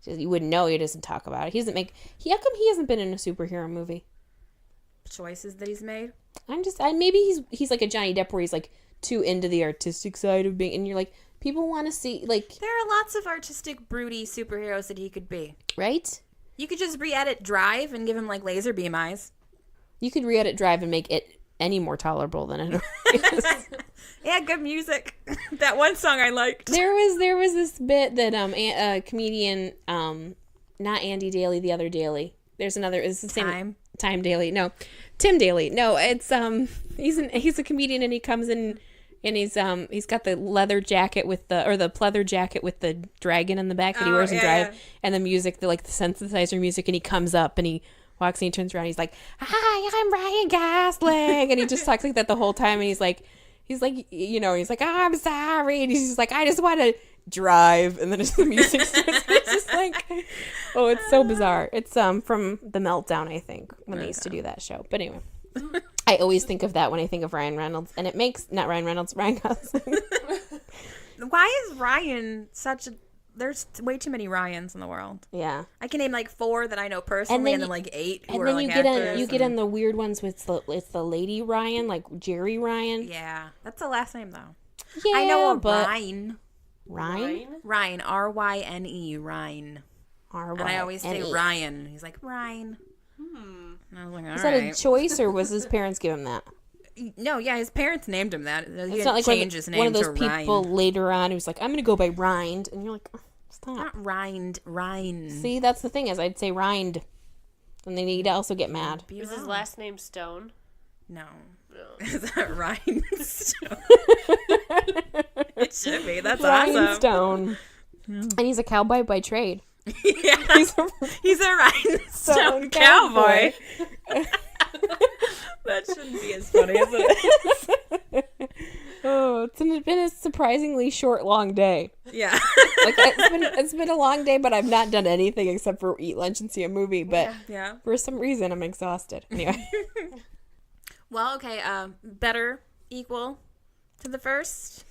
You wouldn't know. He doesn't talk about it. How come he hasn't been in a superhero movie? Choices that he's made. Maybe he's like a Johnny Depp where he's like too into the artistic side of being, and you're like, people want to see, like... There are lots of artistic, broody superheroes that he could be. Right? You could just re-edit Drive and give him, like, laser beam eyes. You could re-edit Drive and make it any more tolerable than it is. Yeah, good music. That one song I liked. There was this bit that a comedian, not Andy Daly, the other Daly. There's another. It's the same Time Daly. No, Tim Daly. No, it's he's a comedian and he comes in and he's got the leather jacket with the pleather jacket with the dragon in the back that he wears in Drive, and the music, the synthesizer music, and he comes up and he walks and he turns around. He's like, "Hi, I'm Ryan Gosling," and he just talks like that the whole time. And he's like, he's like, oh, I'm sorry, and he's just like, I just want to drive, and then the music starts. It's just like, oh, it's so bizarre. It's from The Meltdown, I think, when they used to do that show. But anyway, I always think of that when I think of Ryan Reynolds, and it makes not Ryan Reynolds, Ryan Gosling. Why is Ryan such a... There's way too many Ryans in the world. Yeah, I can name like 4 that I know personally, and then like 8 who and are then like you get in the weird ones with it's the lady Ryan, like Jerry Ryan. Yeah, that's the last name though. Yeah, I know a but Ryan. Ryan, Ryan, R-Y-N-E, Ryan. And I always say Ryan. He's like, Ryan. And I was like, all Is right. that a choice, or was his parents give him that? No, yeah, his parents named him that. He It's didn't not like change his name one of those to people Ryan. later on who's like, I'm going to go by Rind. And you're like, oh, stop. Not Rind, Ryan. See, that's the thing is I'd say Rind. And then he'd also get mad. Is his last name Stone? No. Is that Rhinestone? It should be. That's awesome. Rhinestone. And he's a cowboy by trade. Yeah. He's a Rhinestone cowboy. That shouldn't be as funny as it is. Oh, been a surprisingly short, long day. Yeah. Like it's been a long day, but I've not done anything except for eat lunch and see a movie. But Yeah. for some reason, I'm exhausted. Anyway. Well, okay. Better, equal to the first.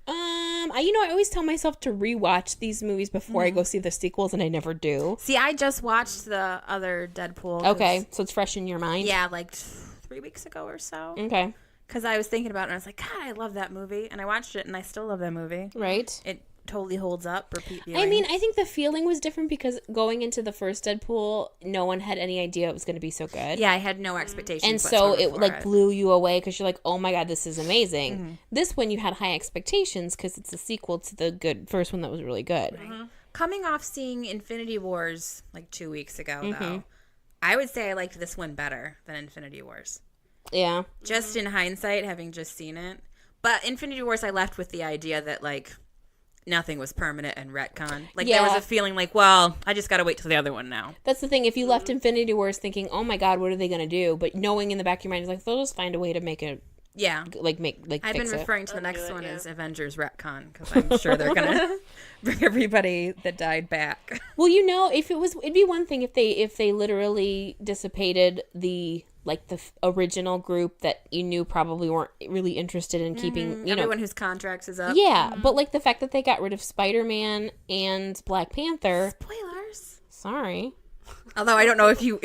I always tell myself to rewatch these movies before I go see the sequels, and I never do. See, I just watched the other Deadpool. Okay, so it's fresh in your mind. Yeah, like 3 weeks ago or so. Okay. Because I was thinking about it, and I was like, God, I love that movie. And I watched it, and I still love that movie. Right. It totally holds up. Repeat viewing. I mean, I think the feeling was different because going into the first Deadpool, no one had any idea it was going to be so good. Yeah, I had no expectations. And so whatsoever it for like blew you away because you're like, oh my God, this is amazing. This one you had high expectations because it's a sequel to the good first one that was really good. Coming off seeing Infinity Wars like 2 weeks ago, though, I would say I liked this one better than Infinity Wars. Yeah. Just in hindsight, having just seen it. But Infinity Wars, I left with the idea that, like, nothing was permanent and retcon. Like, there was a feeling like, well, I just got to wait till the other one now. That's the thing. If you left Infinity Wars thinking, oh my God, what are they going to do? But knowing in the back of your mind, is like, they'll just find a way to make it. Yeah. I've been referring to the next one as Avengers retcon because I'm sure they're going to bring everybody that died back. Well, it'd be one thing if they literally dissipated the original group that you knew probably weren't really interested in keeping, everyone whose contracts is up. Yeah, but like the fact that they got rid of Spider-Man and Black Panther. Spoilers. Sorry. Although I don't know if you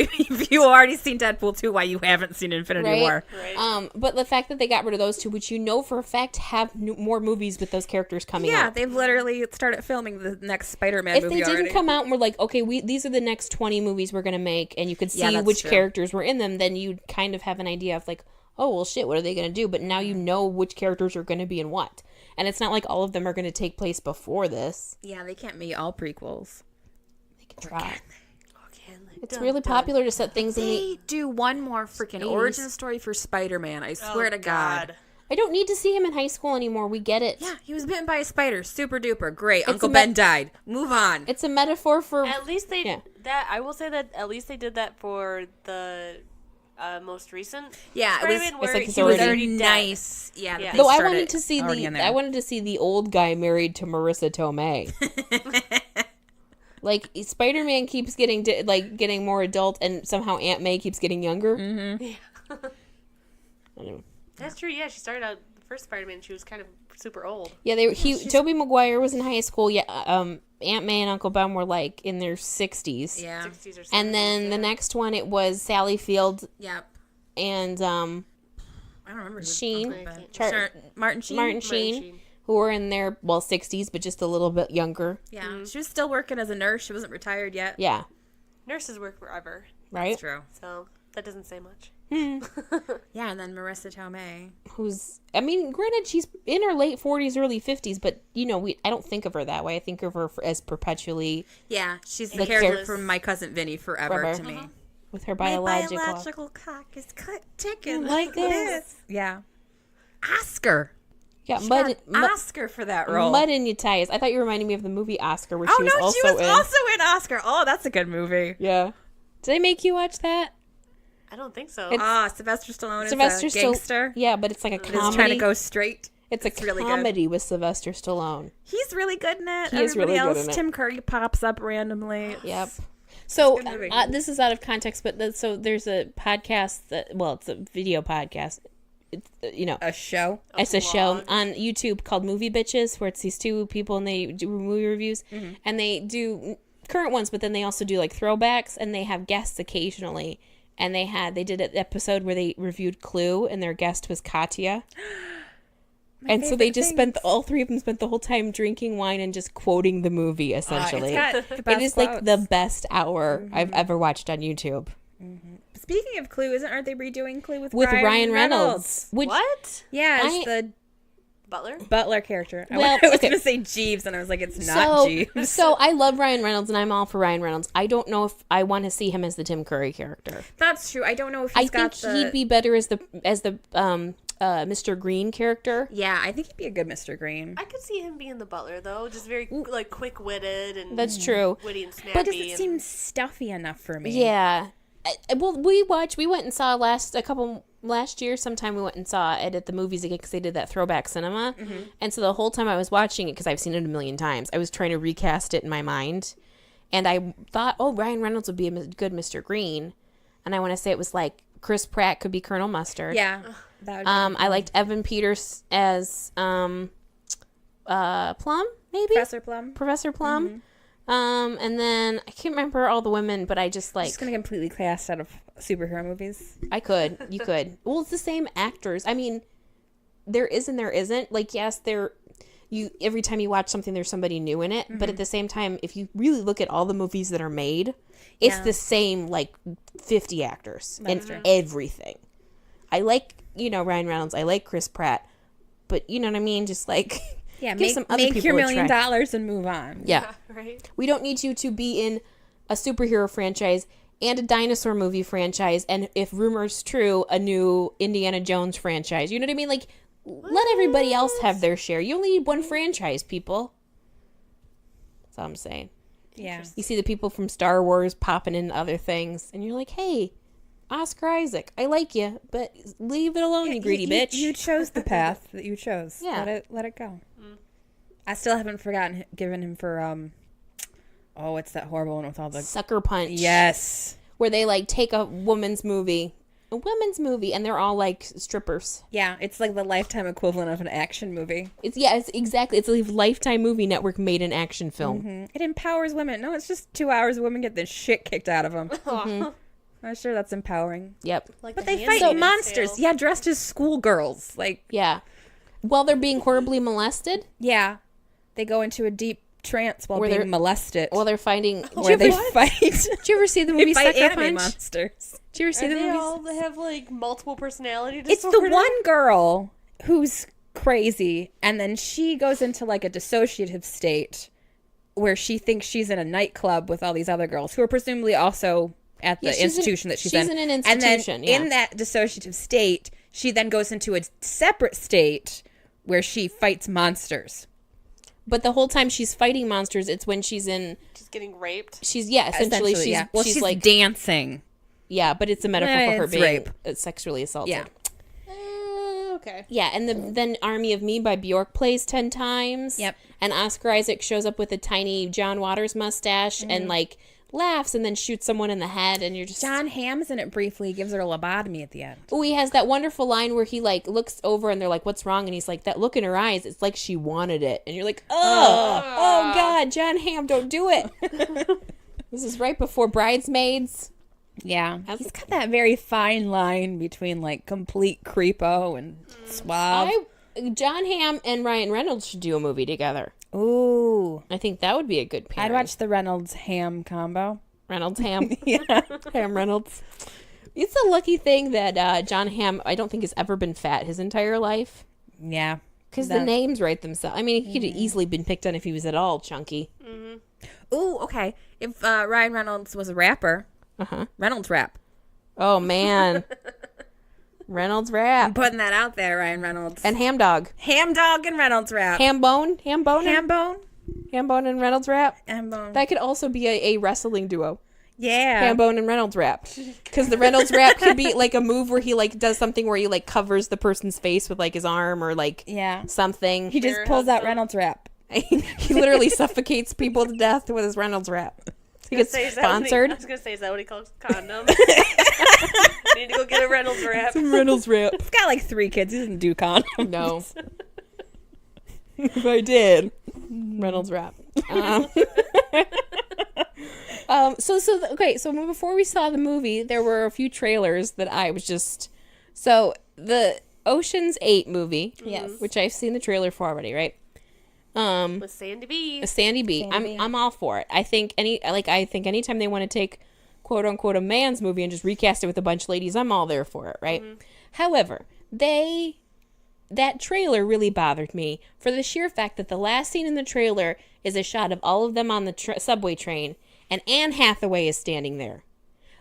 already seen Deadpool 2, why you haven't seen Infinity War. Right. But the fact that they got rid of those two, which for a fact have more movies with those characters coming out. Yeah, they've literally started filming the next Spider-Man movie If they already. didn't come out and were like, okay, these are the next 20 movies we're going to make, and you could see that's which true. characters were in them, then you'd kind of have an idea of like, oh, well, shit, what are they going to do? But now you know which characters are going to be in what. And it's not like all of them are going to take place before this. Yeah, they can't be all prequels. They can try. It's really popular to set things in the... They do one more freaking 80s. origin story for Spider-Man. I swear to God. I don't need to see him in high school anymore. We get it. Yeah, he was bitten by a spider. Super duper. Great. Uncle Ben died. Move on. It's a metaphor for... At least I will say that at least they did that for the most recent. Yeah, it was, Spider-Man where like he's he was already already nice. Yeah, Yeah. they Though I started wanted to see already in there. I wanted to see the old guy married to Marissa Tomei. Like Spider-Man keeps getting getting more adult, and somehow Aunt May keeps getting younger. That's true. Yeah, she started out the first Spider-Man. She was kind of super old. Yeah, Tobey Maguire was in high school. Yeah, Aunt May and Uncle Ben were like in their 60s. Yeah. 60s or 70s. And then the next one, it was Sally Field Yep. and I don't remember. Sheen. Martin Sheen. Martin Sheen, who were in their 60s, but just a little bit younger. Yeah. She was still working as a nurse. She wasn't retired yet. Yeah, Nurses work forever, right. That's true. so that doesn't say much. Yeah, and then Marissa Tomei. Who's, I mean, granted, she's in her late 40s, early 50s, but I don't think of her that way. I think of her as perpetually Yeah, she's the Like character Careless. from My Cousin Vinny forever to me. with her My biological. biological cock is ticking Like this. Yeah. Oscar. Yeah, She Mud, got an Oscar for that role. Mud and Your Ties. I thought you were reminding me of the movie Oscar, where Oh she was no, also she was in. also in Oscar. Oh, that's a good movie. Yeah. Did I make you watch that? I don't think so. Sylvester Stallone Sylvester is a gangster. Yeah, but it's like a He's comedy. trying to go straight. It's a really good. comedy with Sylvester Stallone. He's really good in it. He is really Everybody good else, in it. Tim Curry pops up randomly. Yep. So good movie. this is out of context, but so there's a podcast it's a video podcast. It's A show. it's a show on YouTube called Movie Bitches, where it's these two people and they do movie reviews, and they do current ones, but then they also do like throwbacks, and they have guests occasionally. And they did an episode where they reviewed Clue, and their guest was Katya. And so they just all three of them spent the whole time drinking wine and just quoting the movie, essentially. It's got the best It is like quotes. the best hour I've ever watched on YouTube. Speaking of Clue, aren't they redoing Clue with Ryan Reynolds. Which, What? Yeah, it's the Butler? Butler character. Well, I was okay. going to say Jeeves, and I was like, it's not Jeeves. So I love Ryan Reynolds, and I'm all for Ryan Reynolds. I don't know if I want to see him as the Tim Curry character. That's true. I don't know if I he's got think he'd be better as the Mr. Green character. Yeah, I think he'd be a good Mr. Green. I could see him being the butler, though. Just very, like, quick-witted and That's true. witty and snappy. But does it seem stuffy enough for me? Yeah. Well, we went and saw last year sometime we went and saw it at the movies again because they did that throwback cinema. And so the whole time I was watching it, because I've seen it a million times, I was trying to recast it in my mind. And I thought, Ryan Reynolds would be a good Mr. Green. And I want to say it was like Chris Pratt could be Colonel Mustard. Yeah. That would I liked Evan Peters as Plum, maybe? Professor Plum. And then I can't remember all the women, but I just just going to completely cast out of superhero movies. you could. Well, it's the same actors. I mean, there is and there isn't. Like, yes, every time you watch something, there's somebody new in it. But at the same time, if you really look at all the movies that are made, it's the same, like, 50 actors in everything. I like, Ryan Reynolds. I like Chris Pratt. But, you know what I mean? Just, like, Yeah, give some other make people your a $1 million try. and move on. Yeah. Right? We don't need you to be in a superhero franchise and a dinosaur movie franchise, and if rumors true, a new Indiana Jones franchise. You know what I mean? Like, let everybody else have their share. You only need one franchise, people. That's all I'm saying. Yeah. You see the people from Star Wars popping in other things, and you're like, hey, Oscar Isaac, I like you, but leave it alone, you greedy bitch. You chose the path that you chose. Yeah. Let it go. I still haven't given him for what's that horrible one with all the Sucker Punch. Yes. Where they, like, take a women's movie, and they're all, like, strippers. Yeah, it's like the Lifetime equivalent of an action movie. It's exactly. It's a Lifetime movie network made an action film. It empowers women. No, it's just 2 hours of women get the shit kicked out of them. I'm sure that's empowering. Yep. Like But the they fight Handmaid's monsters. Tale. Yeah, dressed as schoolgirls. Like, Yeah. While they're being horribly molested, yeah. They go into a deep trance while Where being they're- molested. while they're fighting. where they fight. Did you ever see the They movie fight Sucker anime Punch? monsters. Did you ever see And the they movie? all have, like, multiple personality It's disorder. the one girl who's crazy, and then she goes into like a dissociative state where she thinks she's in a nightclub with all these other girls who are presumably also at the Yeah, she's institution that she's in in. an And then institution, yeah. in that dissociative state, she then goes into a separate state where she fights monsters. But the whole time she's fighting monsters, it's when she's in. She's getting raped. Essentially she's yeah. Well, she's like dancing. but it's a metaphor for her it's being rape. sexually assaulted. Yeah. Okay. Yeah, and then Army of Me by Bjork plays 10 times. Yep. And Oscar Isaac shows up with a tiny John Waters mustache and, like, laughs and then shoots someone in the head, and you're just... John Hamm's in it briefly. He gives her a lobotomy at the end. Oh, he has that wonderful line where he, like, looks over and they're like, what's wrong? And he's like, that look in her eyes, it's like she wanted it. And you're like, oh God, John Hamm, don't do it. This is right before Bridesmaids. Yeah. He's got that very fine line between, like, complete creepo and suave. John Hamm and Ryan Reynolds should do a movie together. Ooh. I think that would be a good pairing. I'd watch the Reynolds-Ham combo. Reynolds Hamm. Yeah. Ham Reynolds. It's a lucky thing that John Hamm, I don't think, has ever been fat his entire life. Yeah. Because the names write themselves. I mean, he could have easily been picked on if he was at all chunky. Ooh, okay. If Ryan Reynolds was a rapper, Reynolds rap. Oh, man. Reynolds rap. I'm putting that out there, Ryan Reynolds. And Ham Dog. Ham Dog and Reynolds rap. Ham Bone. Ham Bone. Ham Bone and Reynolds rap. Ham Bone. That could also be a wrestling duo. Yeah. Ham Bone and Reynolds rap. Because the Reynolds rap could be like a move where he like does something where he like covers the person's face with like his arm or like something. He just pulls out Reynolds rap. He literally suffocates people to death with his Reynolds rap. He gets sponsored. I was gonna say, is that what he calls condoms? Need to go get a Reynolds wrap. Reynolds rap. He's got like 3 kids. He doesn't do condoms. No. If I did, Reynolds rap. So before we saw the movie, there were a few trailers that I was just... So, the Ocean's 8 movie, which I've seen the trailer for already, right? With Sandy B. Sandy B. I'm all for it. I think anytime they want to take quote unquote a man's movie and just recast it with a bunch of ladies, I'm all there for it, right? However, that trailer really bothered me for the sheer fact that the last scene in the trailer is a shot of all of them on the subway train, and Anne Hathaway is standing there,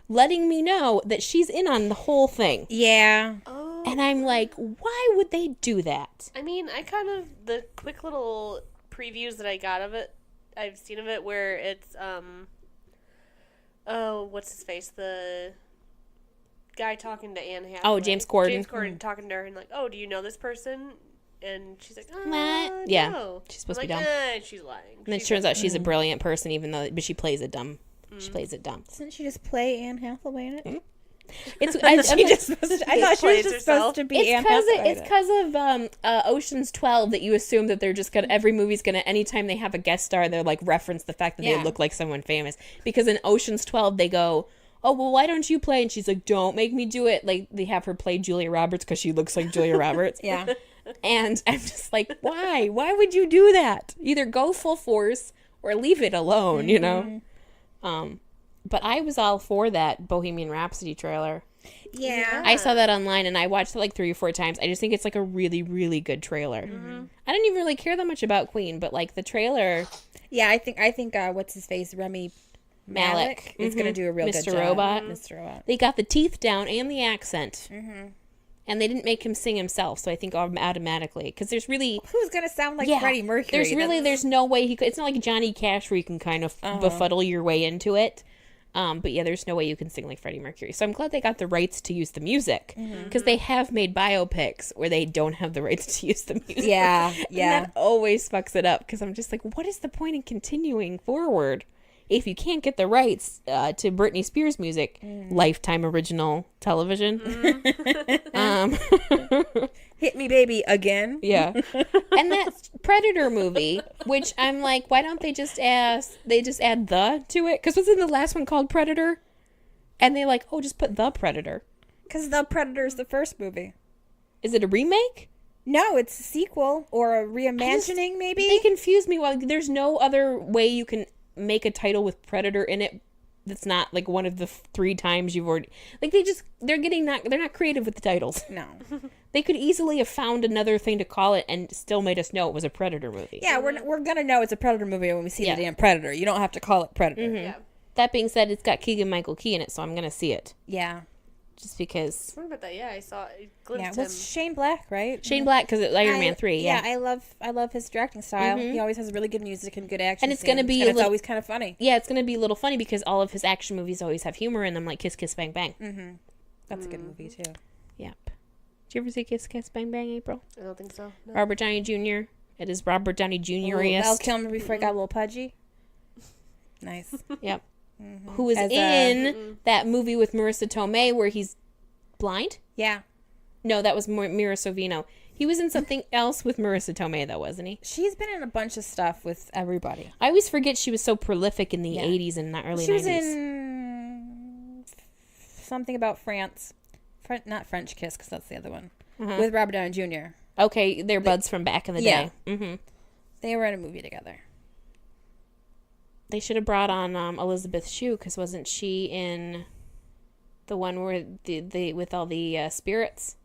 letting me know that she's in on the whole thing. Yeah. And I'm like, why would they do that? I mean, the quick little previews that I got of it, I've seen of it where it's, what's his face? The guy talking to Anne Hathaway. Oh, James Corden. James Corden talking to her and like, oh, do you know this person? And she's like, what? Yeah. No. She's supposed to be like, dumb. she's lying. And then it turns out she's a brilliant person, but she plays it dumb. She plays it dumb. Doesn't she just play Anne Hathaway in it? I thought she was just supposed to be Anne Hathaway. It's because of Ocean's 12 that you assume that they're just gonna, every movie's gonna, anytime they have a guest star, they're like reference the fact that they look like someone famous. Because in Ocean's 12 they go, oh, well, why don't you play? And she's like, don't make me do it. Like, they have her play Julia Roberts because she looks like Julia Roberts. Yeah. And I'm just like, why? Why would you do that? Either go full force or leave it alone, you know? But I was all for that Bohemian Rhapsody trailer. Yeah. I saw that online and I watched it like 3 or 4 times. I just think it's like a really, really good trailer. I don't even really care that much about Queen, but like the trailer. Yeah, I think what's his face, Remy Malek is going to do a real good job. Mr. Robot. Mr. Robot. They got the teeth down and the accent. And they didn't make him sing himself, so I think automatically. Because there's really... Who's going to sound like Freddie Mercury? There's no way he could... It's not like Johnny Cash where you can kind of befuddle your way into it. But yeah, there's no way you can sing like Freddie Mercury. So I'm glad they got the rights to use the music. Because they have made biopics where they don't have the rights to use the music. Yeah, And that always fucks it up. Because I'm just like, what is the point in continuing forward if you can't get the rights to Britney Spears music? Lifetime original television. Hit me, baby, again. Yeah. And that Predator movie, which I'm like, why don't they just add the to it? Because wasn't the last one called Predator? And they like, oh, just put the Predator. Because the Predator's the first movie. Is it a remake? No, it's a sequel or a reimagining, maybe? They confuse me. Well, there's no other way you can make a title with Predator in it that's not like one of the 3 times you've already... Like, they're not creative with the titles. No. They could easily have found another thing to call it and still made us know it was a Predator movie. Yeah, we're going to know it's a Predator movie when we see the damn Predator. You don't have to call it Predator. Yeah. That being said, it's got Keegan-Michael Key in it, so I'm going to see it. Yeah. Just because... What about that? Yeah, I saw it. Yeah, it was Shane Black, right? Shane Black, because it's Iron Man 3, yeah. I love his directing style. He always has really good music and good action And it's going to be... it's always kind of funny. Yeah, it's going to be a little funny because all of his action movies always have humor in them, like Kiss Kiss Bang Bang. That's a good movie, too. Yep. Did you ever see Kiss Kiss Bang Bang, April? I don't think so. No. Robert Downey Jr. It is Robert Downey Jr. Val Kilmer before it got a little pudgy. Nice. Yep. Who was in that movie with Marissa Tomei where he's blind? Yeah. No, that was Mira Sorvino. He was in something else with Marissa Tomei, though, wasn't he? She's been in a bunch of stuff with everybody. I always forget she was so prolific in the 80s and the early 90s. She was in something about France. Not French Kiss, because that's the other one. With Robert Downey Jr. Okay, they're buds from back in the day. Mm-hmm. They were in a movie together. They should have brought on Elizabeth Shue, because wasn't she in the one where the with all the spirits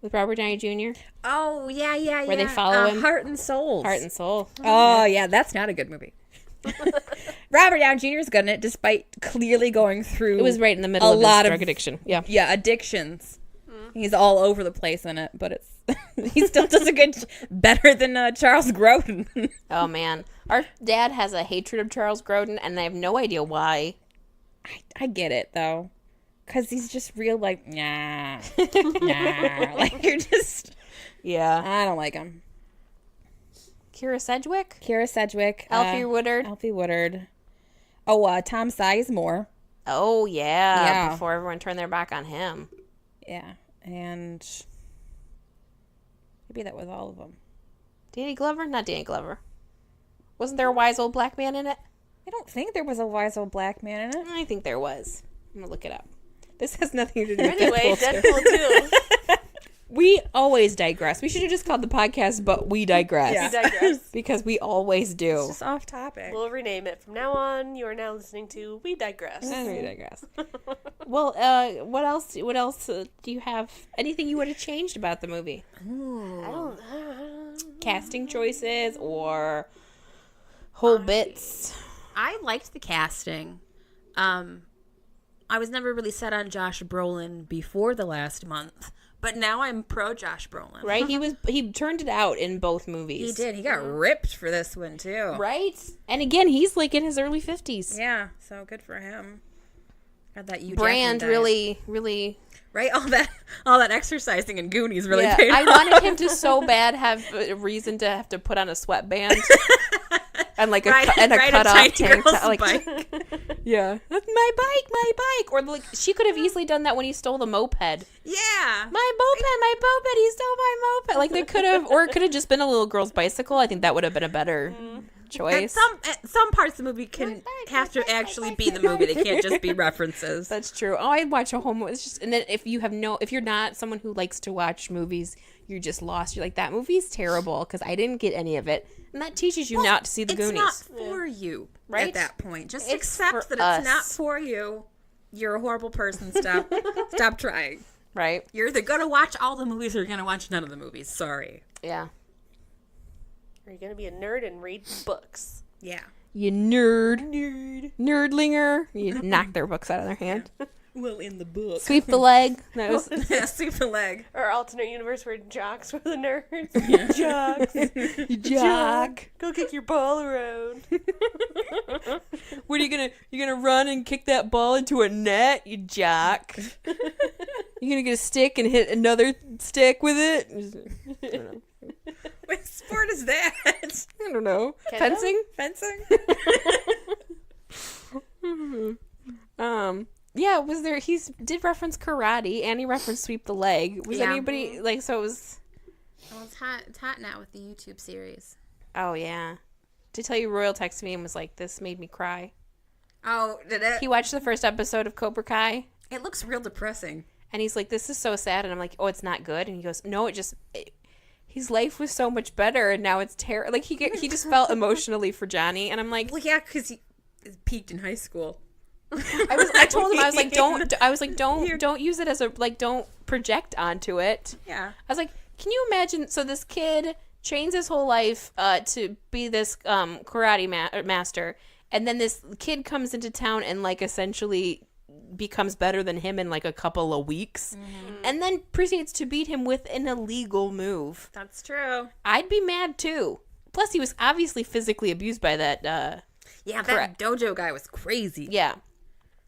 with Robert Downey Jr.? Oh, yeah. Where they follow him? Heart and Soul. Heart and Soul. Oh, yeah, that's not a good movie. Robert Downey Jr. is good in it, despite clearly going through It was right in the middle of his drug addiction. Yeah. Yeah, addictions. He's all over the place in it, but it's he still does a good better than Charles Grodin. Oh, man. Our dad has a hatred of Charles Grodin, and I have no idea why. I get it, though. Because he's just real, like, nah. Like, you're just... Yeah. I don't like him. Kira Sedgwick? Alfie Woodard? Alfie Woodard. Oh, Tom Sizemore. Oh, yeah. Before everyone turned their back on him. Yeah. And maybe that was all of them. Danny Glover? Not Danny Glover. Wasn't there a wise old black man in it? I don't think there was a wise old black man in it. I think there was. I'm going to look it up. This has nothing to do with Anyway, Deadpool. Deadpool 2. We always digress. We should have just called the podcast, but we digress. Yeah. We digress. Because we always do. It's just off topic. We'll rename it. From now on, you are now listening to We Digress. We digress. Well, what else do you have? Anything you would have changed about the movie? I don't Casting choices or whole bits? I liked the casting. I was never really set on Josh Brolin before the last month, but now I'm pro Josh Brolin. Right? He turned it out in both movies. He did. He got ripped for this one too. Right? And again, he's like in his early 50s. Yeah, so good for him. Got that Hugh Brand Jackman diet. really right. All that exercising in Goonies really yeah, paid I off. wanted him to so bad have a reason to have to put on a sweatband and like Ride cut a off tiny tank girl's top, like bike. yeah, that's my bike, or like she could have easily done that when he stole the moped. Yeah. My moped, he stole my moped. Like they could have, or it could have just been a little girl's bicycle. I think that would have been a better choice. Some parts of the movie have to actually be the movie. They can't just be references. That's true. Oh, I'd watch a whole movie. It's just, and then if you're not someone who likes to watch movies, you're just lost. You're like, that movie's terrible because I didn't get any of it, and that teaches you not to see the Goonies. It's not for you Right? at that point. Just It's accept for that it's not us. for you. You're a horrible person. Stop trying. Right? You're either gonna watch all the movies or you're gonna watch none of the movies. Sorry. Yeah. Are you going to be a nerd and read books? Yeah. You nerdlinger. You knock their books out of their hand. Well, in the book. Sweep the leg. That was Sweep the leg. Or alternate universe where jocks were the nerds. Jocks. jock. Go kick your ball around. What are you gonna run and kick that ball into a net, you jock? You gonna get a stick and hit another stick with it? I don't know. What sport is that? I don't know. Fencing? Fencing? Yeah, was there, did reference karate and he referenced sweep the leg. Was Yeah. anybody, like, so it was, Well, it's hot now with the YouTube series. oh yeah. To tell you, Royal texted me and was like, this made me cry. Oh, did it? He watched the first episode of Cobra Kai It looks real depressing. and he's like, this is so sad. And I'm like, oh, it's not good. And he goes, no, his life was so much better and now it's terrible. Like, he just felt emotionally for Johnny. And I'm like, Well, yeah, because he peaked in high school. I told him, I was like, don't use it as a, like, don't project onto it. Yeah. I was like, can you imagine? So this kid trains his whole life to be this karate master, and then this kid comes into town and like essentially becomes better than him in like a couple of weeks, and then proceeds to beat him with an illegal move. That's true. I'd be mad too. Plus, he was obviously physically abused by that. Yeah, Correct. that dojo guy was crazy. Yeah.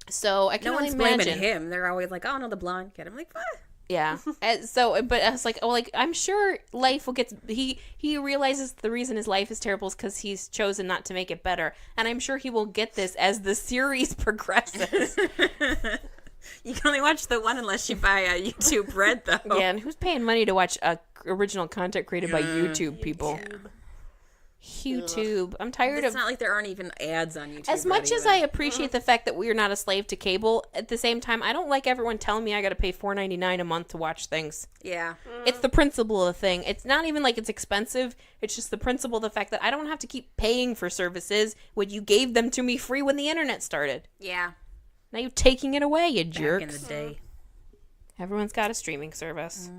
So I can No only one's imagine. blaming him. They're always like, oh, no, the blonde kid. I'm like, what? Yeah. But I was like, oh, like, I'm sure life will get. He realizes the reason his life is terrible is because he's chosen not to make it better, and I'm sure he will get this as the series progresses. You can only watch the one unless you buy a YouTube Red, though. Yeah, and who's paying money to watch original content created by YouTube people? YouTube. I'm tired It's of. not like there aren't even ads on YouTube. As much as I appreciate the fact that we are not a slave to cable, at the same time, I don't like everyone telling me I got to pay $4.99 a month to watch things. Yeah. It's the principle of the thing. It's not even like it's expensive. It's just the principle of the fact that I don't have to keep paying for services when you gave them to me free when the internet started. Yeah. Now you're taking it away, you Back jerks. in the day. Everyone's got a streaming service.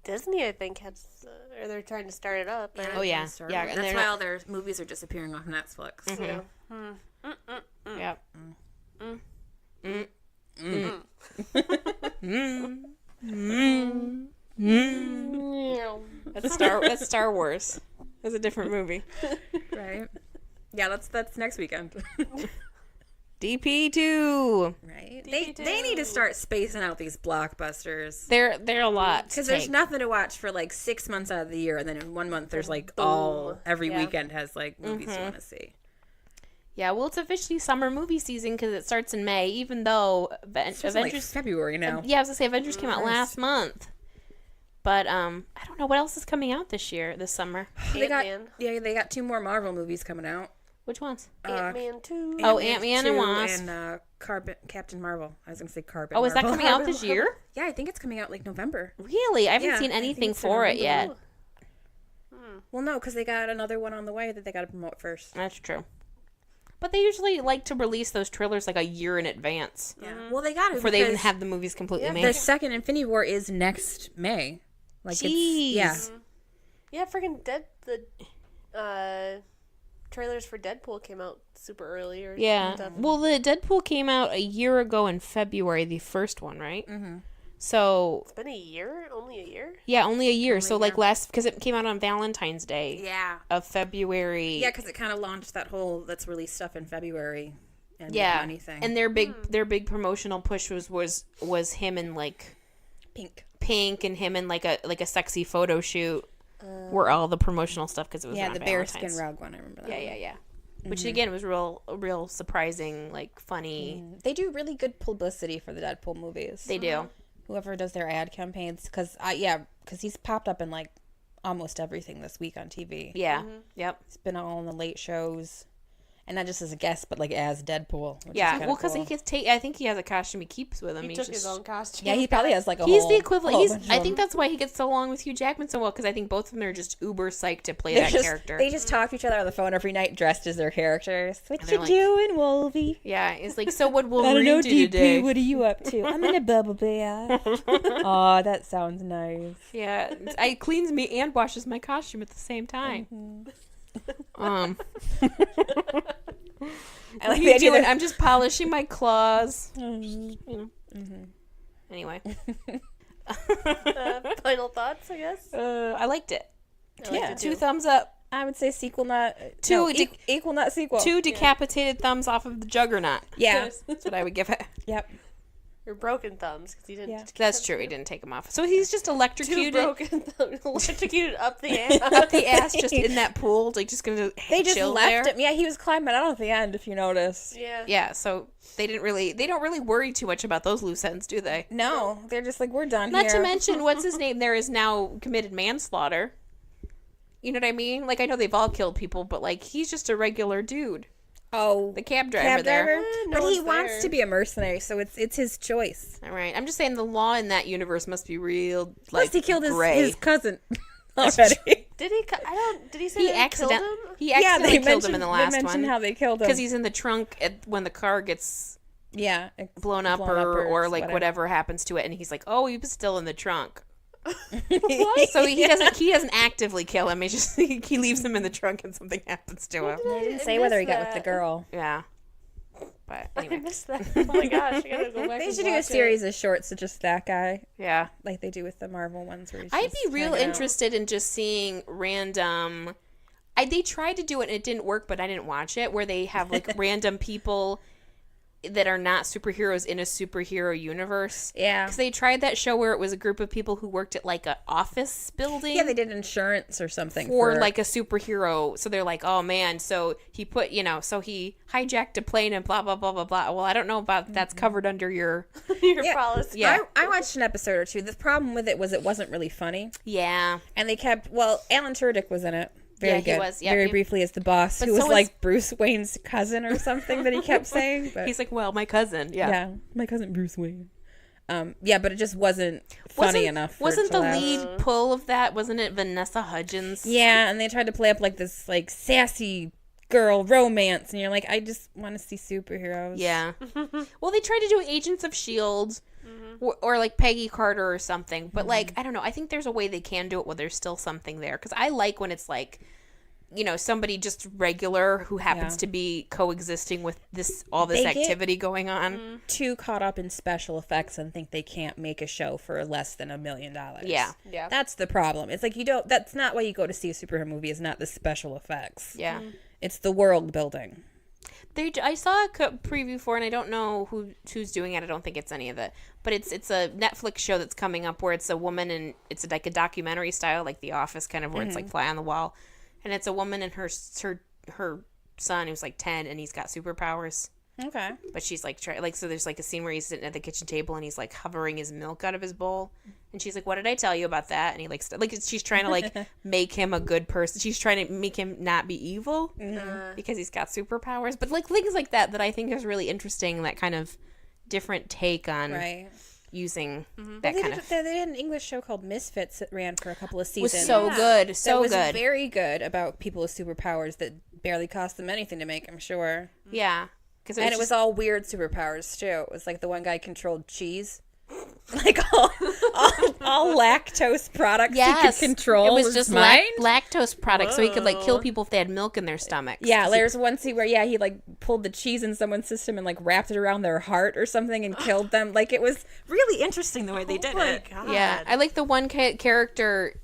Disney, I think, has, or they're trying to start it up. Right? Oh, yeah. Sort Yeah, of. and That's they're why not- all their movies are disappearing off Netflix. Yeah. Yep. That's Star Wars. That's a different movie. Right? Yeah, that's next weekend. DP2. Right? They need to start spacing out these blockbusters. They're a lot. Because there's nothing to watch for like 6 months out of the year, and then in 1 month there's like every weekend has like movies you want to see. Yeah, well, it's officially summer movie season because it starts in May, even though It's like Avengers. February now. Yeah, I was gonna say Avengers came out last month. But I don't know what else is coming out this summer. They got Ant-Man. they got 2 more Marvel movies coming out. Which ones? Ant-Man 2. Oh, Ant-Man and 2 Wasp. and Captain Marvel. I was gonna say Carbon. Oh, is that Marvel. coming out this year? Yeah, I think it's coming out like November. Really? I haven't Yeah, seen I think anything it's in for it November. yet. Well, no, because they got another one on the way that they got to promote first. That's true. But they usually like to release those trailers like a year in advance Yeah. Well, they got it before they even because have the movies completely made. the second Infinity War is next May. Like Jeez. it's Yeah, freaking the trailers for Deadpool came out super early. Or Yeah. stuff. Well, the Deadpool came out a year ago in February, the first one, right? Mm-hmm. So, It's been a year? Only a year? yeah, only a year. So, like because it came out on Valentine's Day yeah. of February. Yeah, because it kind of launched that whole let's release stuff in February and make Yeah. money thing. And their big promotional push was him in like pink and him in like a sexy photo shoot were all the promotional stuff because it was yeah, on the Valentine's. bearskin rug one. I remember that. Yeah. Which again was real surprising, like funny. They do really good publicity for the Deadpool movies. They do. Whoever does their ad campaigns, because he's popped up in like almost everything this week on TV. Yeah. Yep. He's been all in the late shows, and not just as a guest, but like as Deadpool. Which Yeah. is Well, because cool. he gets I think he has a costume he keeps with him. He took his own costume. Yeah, he probably has like a He's whole, the equivalent. whole bunch of I think them. that's why he gets so along with Hugh Jackman so well because I think both of them are just uber psyched to play They're that just- character. They just talk to each other on the phone every night, dressed as their characters. What And you they're like- doing, Wolvie? Yeah, it's like, so what Wolverine do today? What are you up to? I'm in a bubble bath. Oh, that sounds nice. Yeah, it cleans me and washes my costume at the same time. I like What are the you idea doing? that I'm just polishing my claws. You know. Anyway, Final thoughts, I guess. I liked it. Yeah. 2 thumbs up. I would say sequel, not Two no, equal, not sequel. 2 decapitated thumbs off of the Juggernaut. Yeah. That's what I would give it. Yep. Or broken thumbs, because he didn't. Yeah. That's true. He didn't take them off. So he's just Two electrocuted broken thumbs. Electrocuted up the ass. up the ass, just in that pool, like just gonna They just chill left there. him. Yeah, he was climbing out at the end. If you notice. Yeah. Yeah, so they don't really worry too much about those loose ends, do they? No, they're just like we're done Not here. to mention, what's his name there is now committed manslaughter. You know what I mean? Like, I know they've all killed people, but like, he's just a regular dude. Oh, The cab driver there. no but he one's wants there. to be a mercenary, so it's his choice. All right, I'm just saying the law in that universe must be real. Plus, Like, he killed gray. his cousin already. Did he? Did he say He they killed him? He accidentally killed him mentioned in the last they mentioned one how they killed him because he's in the trunk when the car gets yeah blown up or like whatever happens to it, and he's like, "Oh, he was still in the trunk." So he doesn't actively kill him. He just he leaves him in the trunk and something happens to him. They didn't say whether he got with the girl. Yeah. But I anyway, missed that. Oh my gosh, I gotta go back. They and should do a watch series of shorts of just that guy, yeah. like they do with the Marvel ones. Where he's I'd just be real hanging out. interested in just seeing random. They tried to do it and it didn't work, but I didn't watch it. Where they have like random people that are not superheroes in a superhero universe. Yeah. Because they tried that show where it was a group of people who worked at like an office building. Yeah, they did insurance or something. For like a superhero. So they're like, oh man, so he put, so he hijacked a plane and blah, blah, blah, blah, blah. Well, I don't know about that's covered under your policy. Yeah. I watched an episode or two. The problem with it was it wasn't really funny. Yeah. And they kept, Alan Tudyk was in it. Very good. He was. Yeah, very briefly as the boss, who was so like Bruce Wayne's cousin or something that he kept saying. But, he's like, well, my cousin. Yeah. My cousin Bruce Wayne. But it just wasn't funny enough. Wasn't the lead pull of that? Wasn't it Vanessa Hudgens? Yeah, and they tried to play up like this like sassy girl romance, and you're like, I just want to see superheroes. Yeah. Well, they tried to do Agents of S.H.I.E.L.D. Or like Peggy Carter or something. But like, I don't know. I think there's a way they can do it where there's still something there. Because I like when it's like, somebody just regular who happens to be coexisting with all this activity going on. Too caught up in special effects and think they can't make a show for less than $1 million. Yeah. That's the problem. It's like that's not why you go to see a superhero movie, is not the special effects. Yeah. It's the world building. I saw a preview for, and I don't know who's doing it. I don't think it's any of it, but it's a Netflix show that's coming up where it's a woman, and it's like a documentary style, like The Office, kind of where it's like fly on the wall, and it's a woman and her son who's like 10, and he's got superpowers. Okay. But she's like so there's like a scene where he's sitting at the kitchen table and he's like hovering his milk out of his bowl, and she's like, what did I tell you about that? And he like she's trying to like make him a good person. She's trying to make him not be evil because he's got superpowers. But like things like that I think is really interesting, that kind of different take on using that kind of. They had an English show called Misfits that ran for a couple of seasons. Was so good, so that was good, very good, about people with superpowers that barely cost them anything to make, I'm sure. Yeah. It was all weird superpowers too. It was like the one guy controlled cheese, like all lactose products he could control. It was just lactose products, so he could like kill people if they had milk in their stomachs. Yeah, there's one scene where he like pulled the cheese in someone's system and like wrapped it around their heart or something and killed them. Like, it was really interesting the way they did it. God. Yeah, I like the one character.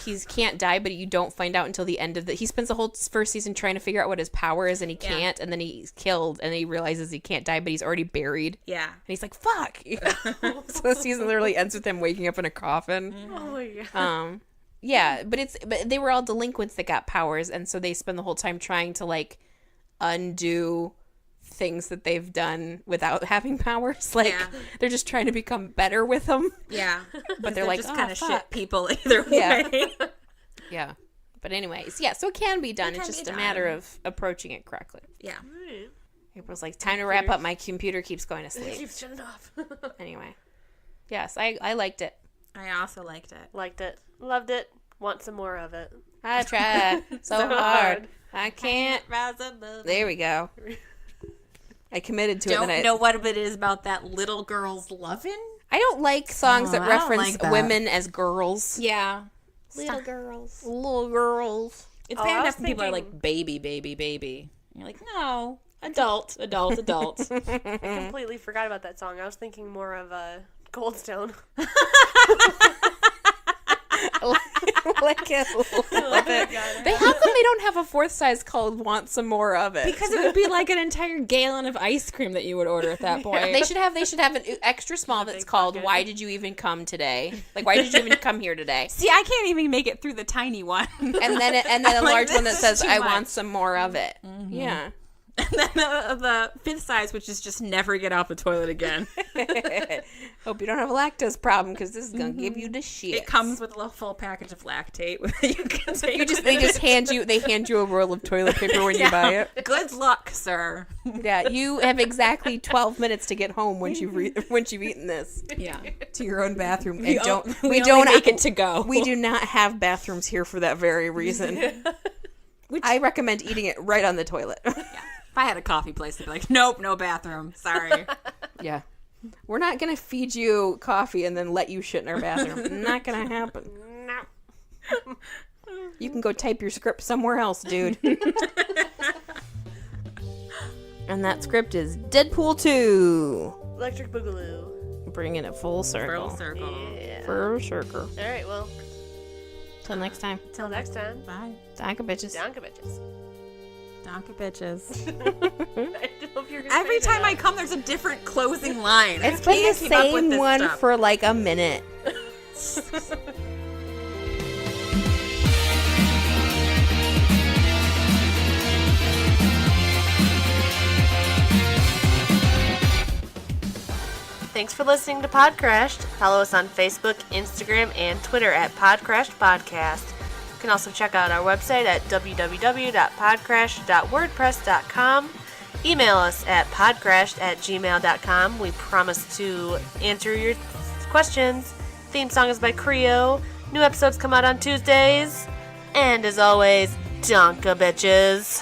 He's can't die, but you don't find out until the end of he spends the whole first season trying to figure out what his power is, and he can't, and then he's killed, and then he realizes he can't die, but he's already buried. Yeah, and he's like, "Fuck." So the season literally ends with him waking up in a coffin. Oh my God. Yeah, but they were all delinquents that got powers, and so they spend the whole time trying to like undo things that they've done without having powers. Like they're just trying to become better with them. Yeah, but they're like just kind of shit people either way. Yeah. But anyways, so it can be done. It's just a matter of approaching it correctly. Yeah. April's like, time to wrap up. My computer keeps going to It sleep. keeps shutting off. Anyway. Yes, I liked it. I also liked it. Liked it. Loved it. Want some more of it. I tried so hard. I can't. Rise above. There we go. I committed to it. Don't know what it is about that little girl's loving. I don't like songs that I don't reference like that. women as girls. Yeah. Little girls. It's Oh, bad I enough was when people are thinking- like baby, baby, baby. You're like, no. Adult. I completely forgot about that song. I was thinking more of Goldstone. Like it. How come they don't have a fourth size called Want Some More of It? Because it would be like an entire gallon of ice cream that you would order at that point. They should have an extra small that's called Why Did You Even Come Today? Like, why did you even come here today? See, I can't even make it through the tiny one. And then a large one that this says is too I much. want some more of it. Yeah. And then the fifth size, which is just never get off the toilet again. Hope you don't have a lactose problem, because this is gonna give you the shit. It comes with a full package of lactate. You can take They hand you a roll of toilet paper when you buy it. Good luck, sir. Yeah, you have exactly 12 minutes to get home once you've eaten this. Yeah. To your own bathroom. We don't make it to go. We do not have bathrooms here for that very reason. I recommend eating it right on the toilet. If I had a coffee place, I'd be like, nope, no bathroom. Sorry. Yeah. We're not going to feed you coffee and then let you shit in our bathroom. Not going to happen. No. You can go type your script somewhere else, dude. And that script is Deadpool 2. Electric Bugaloo. Bringing it full circle. Full circle. Yeah. Full circle. All right, well, Till next time. till next time. Bye. Danke, bitches. Danke, bitches. Donka bitches. I don't know if you're gonna Every say time that. I come, there's a different closing line. It's I been the can't keep up with same this one stuff. for like a minute. Thanks for listening to Podcrashed. Follow us on Facebook, Instagram, and Twitter at Podcrashed Podcast. You can also check out our website at www.podcrashed.wordpress.com. Email us at podcrashed@gmail.com. We promise to answer your questions. Theme song is by Creo. New episodes come out on Tuesdays. And as always, donka bitches.